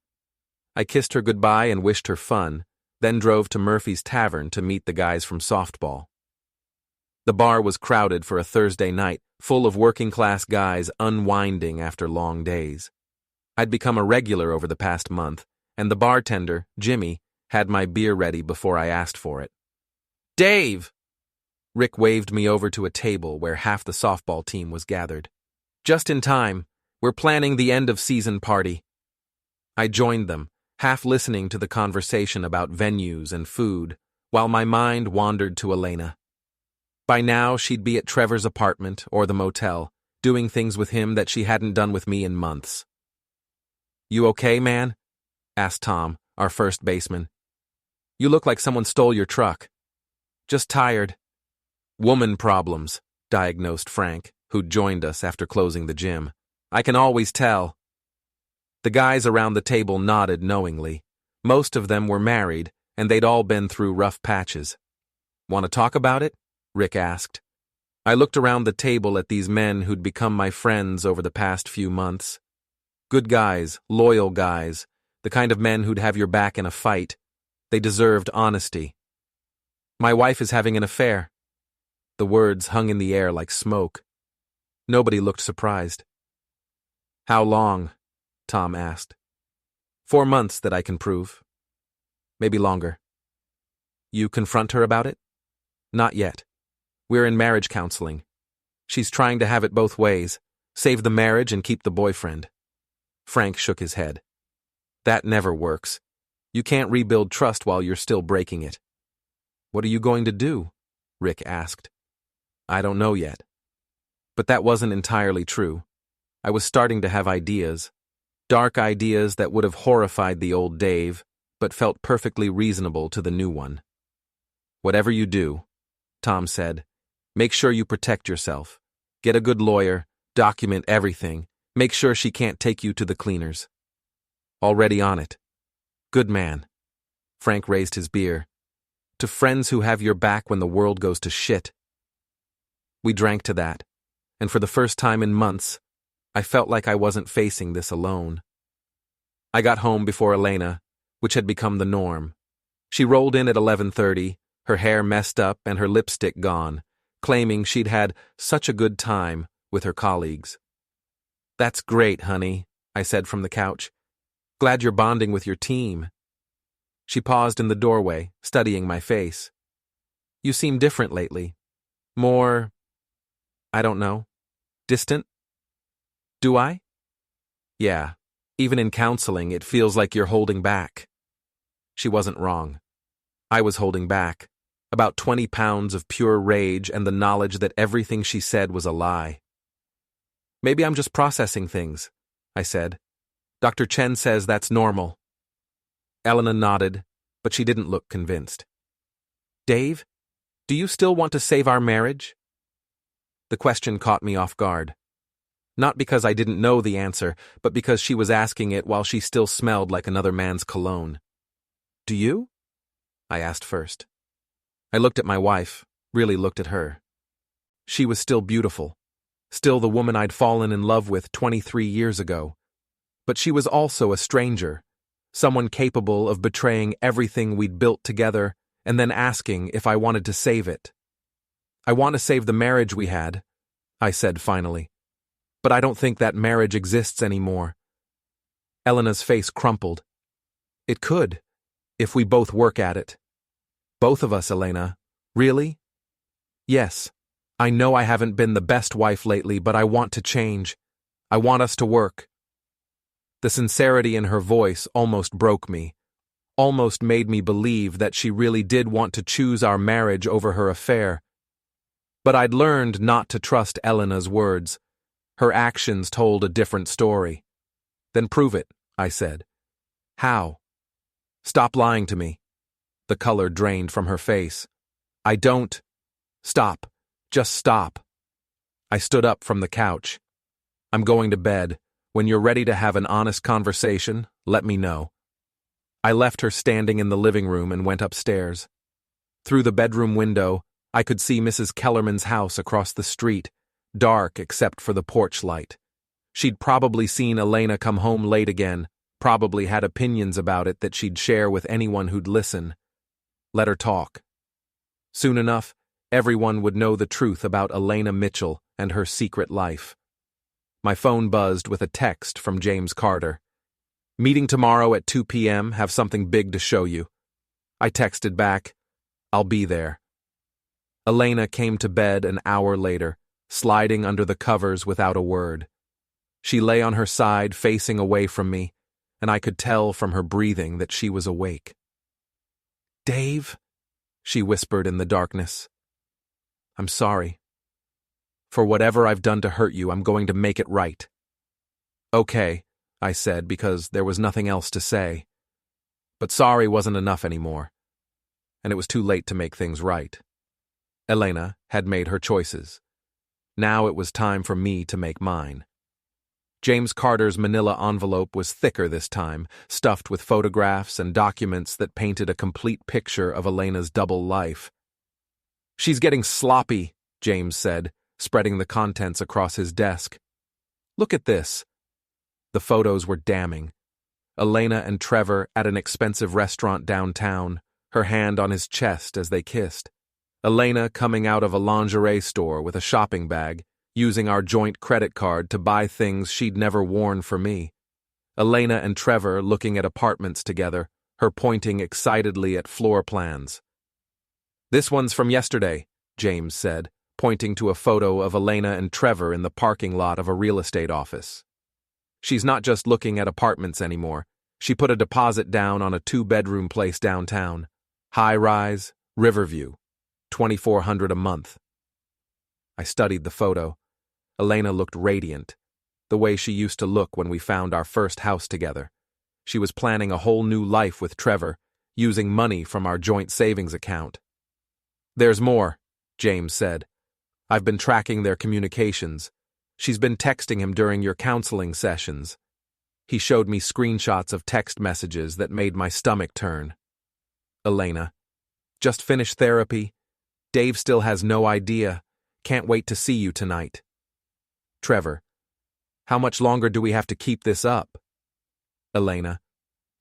I kissed her goodbye and wished her fun, then drove to Murphy's Tavern to meet the guys from softball. The bar was crowded for a Thursday night, full of working-class guys unwinding after long days. I'd become a regular over the past month, and the bartender, Jimmy, had my beer ready before I asked for it. "Dave!" Rick waved me over to a table where half the softball team was gathered. "Just in time. We're planning the end-of-season party." I joined them, half listening to the conversation about venues and food, while my mind wandered to Elena. By now, she'd be at Trevor's apartment or the motel, doing things with him that she hadn't done with me in months. "You okay, man?" asked Tom, our first baseman. "You look like someone stole your truck." "Just tired." "Woman problems," diagnosed Frank, who'd joined us after closing the gym. "I can always tell." The guys around the table nodded knowingly. Most of them were married, and they'd all been through rough patches. "Want to talk about it?" Rick asked. I looked around the table at these men who'd become my friends over the past few months. Good guys, loyal guys, the kind of men who'd have your back in a fight. They deserved honesty. "My wife is having an affair." The words hung in the air like smoke. Nobody looked surprised. "How long?" Tom asked. 4 months that I can prove. Maybe longer." "You confront her about it?" "Not yet. We're in marriage counseling. She's trying to have it both ways, save the marriage and keep the boyfriend." Frank shook his head. "That never works. You can't rebuild trust while you're still breaking it." "What are you going to do?" Rick asked. "I don't know yet." But that wasn't entirely true. I was starting to have ideas. Dark ideas that would have horrified the old Dave, but felt perfectly reasonable to the new one. "Whatever you do," Tom said, "make sure you protect yourself. Get a good lawyer, document everything, make sure she can't take you to the cleaners." "Already on it." "Good man." Frank raised his beer. "To friends who have your back when the world goes to shit." We drank to that, and for the first time in months, I felt like I wasn't facing this alone. I got home before Elena, which had become the norm. She rolled in at 11:30, her hair messed up and her lipstick gone, claiming she'd had such a good time with her colleagues. "That's great, honey," I said from the couch. "Glad you're bonding with your team." She paused in the doorway, studying my face. "You seem different lately. More, I don't know, distant?" "Do I?" "Yeah, even in counseling, it feels like you're holding back." She wasn't wrong. I was holding back, about 20 pounds of pure rage and the knowledge that everything she said was a lie. "Maybe I'm just processing things," I said. "Dr. Chen says that's normal." Elena nodded, but she didn't look convinced. "Dave, do you still want to save our marriage?" The question caught me off guard. Not because I didn't know the answer, but because she was asking it while she still smelled like another man's cologne. "Do you?" I asked first. I looked at my wife, really looked at her. She was still beautiful, still the woman I'd fallen in love with 23 years ago. But she was also a stranger, someone capable of betraying everything we'd built together and then asking if I wanted to save it. "I want to save the marriage we had," I said finally. "But I don't think that marriage exists anymore." Elena's face crumpled. "It could, if we both work at it." "Both of us, Elena. Really?" "Yes. I know I haven't been the best wife lately, but I want to change. I want us to work." The sincerity in her voice almost broke me, almost made me believe that she really did want to choose our marriage over her affair. But I'd learned not to trust Elena's words. Her actions told a different story. "Then prove it," I said. "How?" "Stop lying to me." The color drained from her face. "I don't." "Stop. Just stop." I stood up from the couch. "I'm going to bed. When you're ready to have an honest conversation, let me know." I left her standing in the living room and went upstairs. Through the bedroom window, I could see Mrs. Kellerman's house across the street, dark except for the porch light. She'd probably seen Elena come home late again, probably had opinions about it that she'd share with anyone who'd listen. Let her talk. Soon enough, everyone would know the truth about Elena Mitchell and her secret life. My phone buzzed with a text from James Carter. "Meeting tomorrow at 2 p.m., have something big to show you." I texted back, "I'll be there." Elena came to bed an hour later, sliding under the covers without a word. She lay on her side, facing away from me, and I could tell from her breathing that she was awake. "Dave," she whispered in the darkness. "I'm sorry. For whatever I've done to hurt you, I'm going to make it right." "Okay," I said, because there was nothing else to say. But sorry wasn't enough anymore, and it was too late to make things right. Elena had made her choices. Now it was time for me to make mine. James Carter's manila envelope was thicker this time, stuffed with photographs and documents that painted a complete picture of Elena's double life. "She's getting sloppy," James said, spreading the contents across his desk. "Look at this." The photos were damning. Elena and Trevor at an expensive restaurant downtown, her hand on his chest as they kissed. Elena coming out of a lingerie store with a shopping bag, using our joint credit card to buy things she'd never worn for me. Elena and Trevor looking at apartments together, her pointing excitedly at floor plans. "This one's from yesterday," James said, pointing to a photo of Elena and Trevor in the parking lot of a real estate office. "She's not just looking at apartments anymore. She put a deposit down on a 2-bedroom place downtown. High-rise, Riverview, $2,400 a month." I studied the photo. Elena looked radiant, the way she used to look when we found our first house together. She was planning a whole new life with Trevor, using money from our joint savings account. "There's more," James said. "I've been tracking their communications. She's been texting him during your counseling sessions." He showed me screenshots of text messages that made my stomach turn. Elena: "Just finished therapy. Dave still has no idea. Can't wait to see you tonight." Trevor: "How much longer do we have to keep this up?" Elena: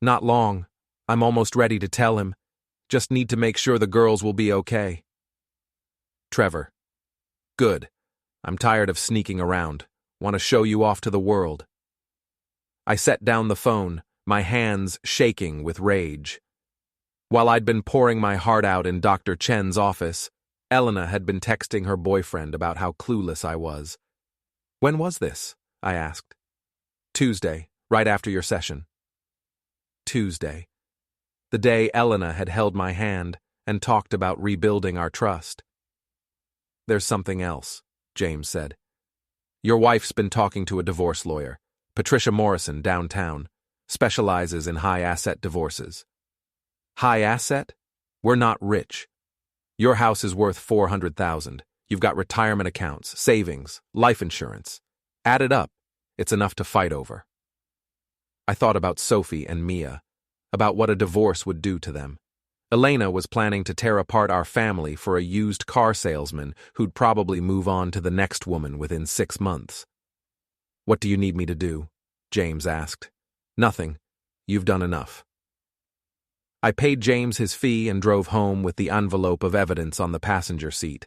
Not long. I'm almost ready to tell him. Just need to make sure the girls will be okay. Trevor. Good. I'm tired of sneaking around. Want to show you off to the world. I set down the phone, my hands shaking with rage. While I'd been pouring my heart out in Dr. Chen's office, Elena had been texting her boyfriend about how clueless I was. When was this? I asked. Tuesday, right after your session. Tuesday. The day Elena had held my hand and talked about rebuilding our trust. There's something else, James said. Your wife's been talking to a divorce lawyer, Patricia Morrison, downtown, specializes in high-asset divorces. High asset? We're not rich. Your house is worth $400,000. You've got retirement accounts, savings, life insurance. Add it up, it's enough to fight over. I thought about Sophie and Mia, about what a divorce would do to them. Elena was planning to tear apart our family for a used car salesman who'd probably move on to the next woman within 6 months. What do you need me to do? James asked. Nothing. You've done enough. I paid James his fee and drove home with the envelope of evidence on the passenger seat.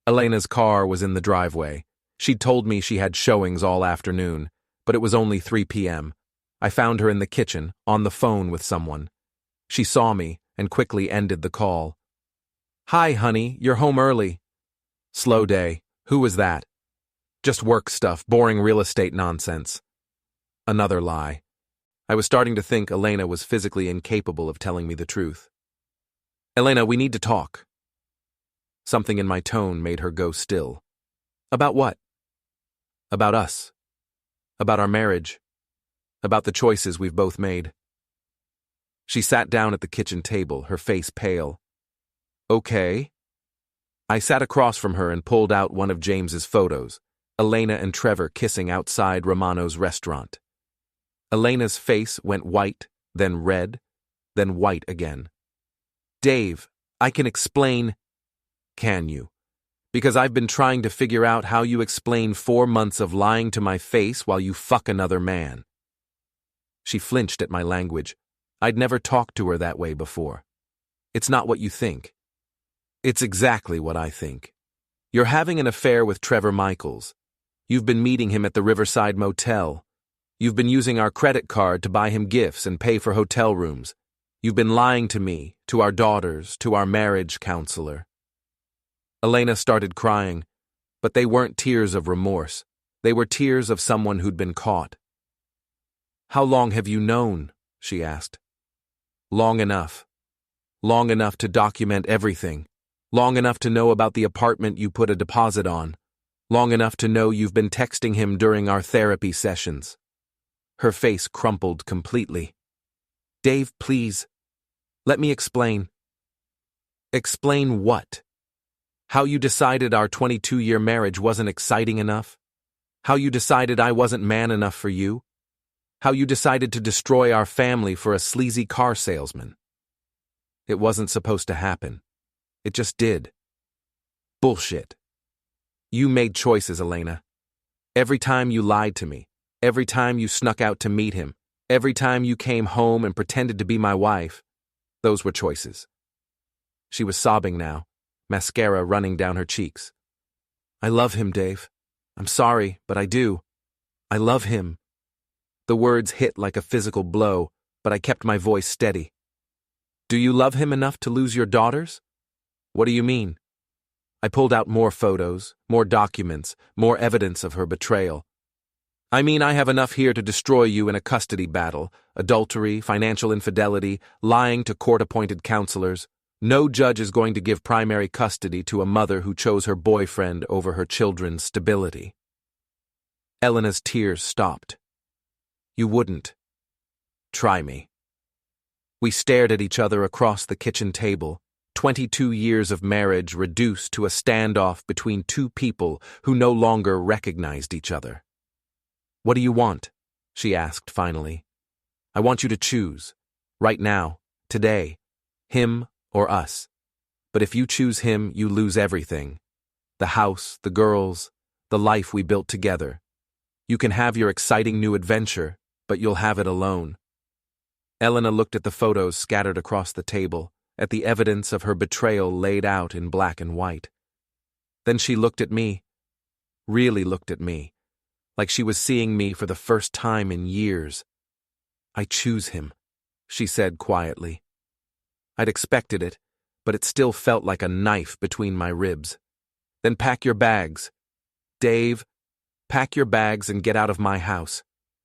Elena's car was in the driveway. She'd told me she had showings all afternoon, but it was only 3 p.m. I found her in the kitchen, on the phone with someone. She saw me and quickly ended the call. Hi, honey, you're home early. Slow day. Who was that? Just work stuff, boring real estate nonsense. Another lie. I was starting to think Elena was physically incapable of telling me the truth. Elena, we need to talk. Something in my tone made her go still. About what? About us. About our marriage. About the choices we've both made. She sat down at the kitchen table, her face pale. Okay. I sat across from her and pulled out one of James's photos, Elena and Trevor kissing outside Romano's restaurant. Elena's face went white, then red, then white again. Dave, I can explain. Can you? Because I've been trying to figure out how you explain 4 months of lying to my face while you fuck another man. She flinched at my language. I'd never talked to her that way before. It's not what you think. It's exactly what I think. You're having an affair with Trevor Michaels. You've been meeting him at the Riverside Motel. You've been using our credit card to buy him gifts and pay for hotel rooms. You've been lying to me, to our daughters, to our marriage counselor. Elena started crying, but they weren't tears of remorse. They were tears of someone who'd been caught. How long have you known? She asked. Long enough. Long enough to document everything. Long enough to know about the apartment you put a deposit on. Long enough to know you've been texting him during our therapy sessions. Her face crumpled completely. Dave, please. Let me explain. Explain what? How you decided our 22-year marriage wasn't exciting enough? How you decided I wasn't man enough for you? How you decided to destroy our family for a sleazy car salesman? It wasn't supposed to happen. It just did. Bullshit. You made choices, Elena. Every time you lied to me, every time you snuck out to meet him, every time you came home and pretended to be my wife, those were choices. She was sobbing now, mascara running down her cheeks. I love him, Dave. I'm sorry, but I do. I love him. The words hit like a physical blow, but I kept my voice steady. Do you love him enough to lose your daughters? What do you mean? I pulled out more photos, more documents, more evidence of her betrayal. I mean, I have enough here to destroy you in a custody battle, adultery, financial infidelity, lying to court-appointed counselors. No judge is going to give primary custody to a mother who chose her boyfriend over her children's stability. Elena's tears stopped. You wouldn't. Try me. We stared at each other across the kitchen table, 22 years of marriage reduced to a standoff between two people who no longer recognized each other. What do you want? She asked finally. I want you to choose. Right now, today. Him or us. But if you choose him, you lose everything. The house, the girls, the life we built together. You can have your exciting new adventure, but you'll have it alone. Elena looked at the photos scattered across the table, at the evidence of her betrayal laid out in black and white. Then she looked at me, really looked at me, like she was seeing me for the first time in years. "I choose him," she said quietly. I'd expected it, but it still felt like a knife between my ribs. "Then pack your bags. Dave, pack your bags and get out of my house.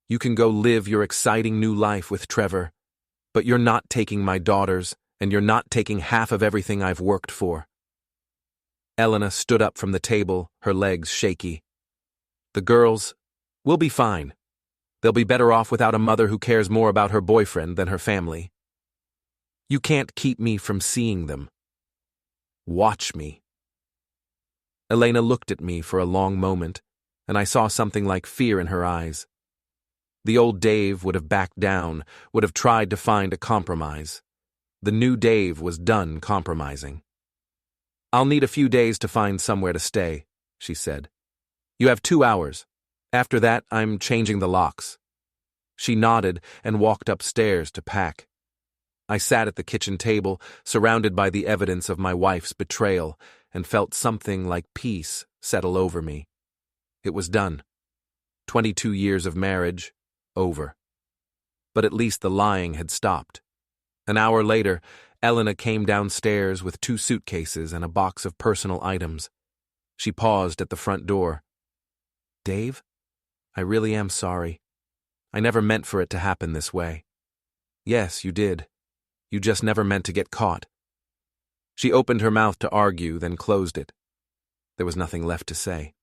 You can go live your exciting new life with Trevor. But you're not taking my daughters, and you're not taking half of everything I've worked for." Elena stood up from the table, her legs shaky. "The girls, we'll be fine. They'll be better off without a mother who cares more about her boyfriend than her family. You can't keep me from seeing them. Watch me." Elena looked at me for a long moment, and I saw something like fear in her eyes. The old Dave would have backed down, would have tried to find a compromise. The new Dave was done compromising. "I'll need a few days to find somewhere to stay," she said. "You have 2 hours. After that, I'm changing the locks." She nodded and walked upstairs to pack. I sat at the kitchen table, surrounded by the evidence of my wife's betrayal, and felt something like peace settle over me. It was done. 22 years of marriage, over. But at least the lying had stopped. An hour later, Elena came downstairs with 2 suitcases and a box of personal items. She paused at the front door. "Dave, I really am sorry. I never meant for it to happen this way." "Yes, you did. You just never meant to get caught." She opened her mouth to argue, then closed it. There was nothing left to say.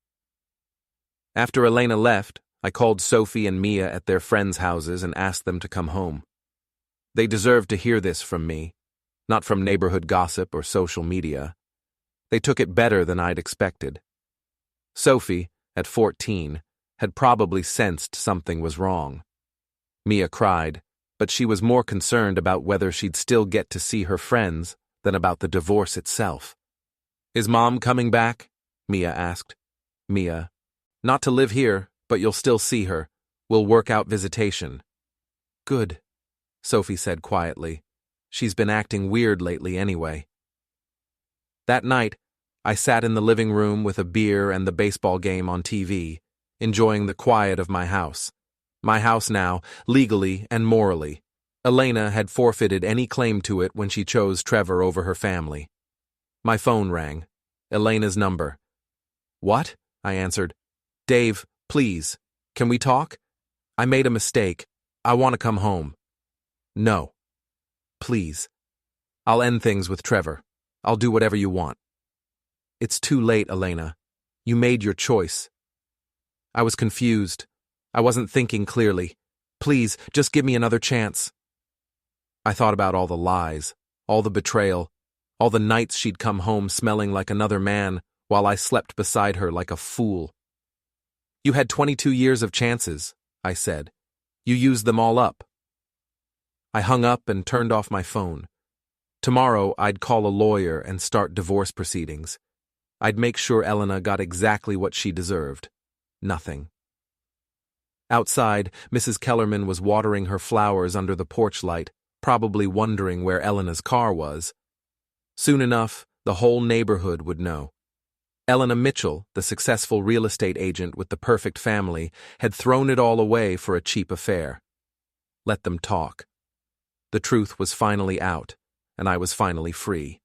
After Elena left, I called Sophie and Mia at their friends' houses and asked them to come home. They deserved to hear this from me, not from neighborhood gossip or social media. They took it better than I'd expected. Sophie, at 14, had probably sensed something was wrong. Mia cried, but she was more concerned about whether she'd still get to see her friends than about the divorce itself. "Is Mom coming back?" Mia asked. Mia, "Not to live here, but you'll still see her. We'll work out visitation." "Good," Sophie said quietly. "She's been acting weird lately anyway." That night, I sat in the living room with a beer and the baseball game on TV, enjoying the quiet of my house. My house now, legally and morally. Elena had forfeited any claim to it when she chose Trevor over her family. My phone rang. Elena's number. "What?" I answered. "Dave, please, can we talk? I made a mistake. I want to come home." "No. Please. I'll end things with Trevor. I'll do whatever you want." "It's too late, Elena. You made your choice." I was confused. I wasn't thinking clearly. "Please, just give me another chance." I thought about all the lies, all the betrayal, all the nights she'd come home smelling like another man while I slept beside her like a fool. "You had 22 years of chances," I said. "You used them all up." I hung up and turned off my phone. Tomorrow, I'd call a lawyer and start divorce proceedings. I'd make sure Elena got exactly what she deserved. Nothing. Outside, Mrs. Kellerman was watering her flowers under the porch light, probably wondering where Elena's car was. Soon enough, the whole neighborhood would know. Elena Mitchell, the successful real estate agent with the perfect family, had thrown it all away for a cheap affair. Let them talk. The truth was finally out, and I was finally free.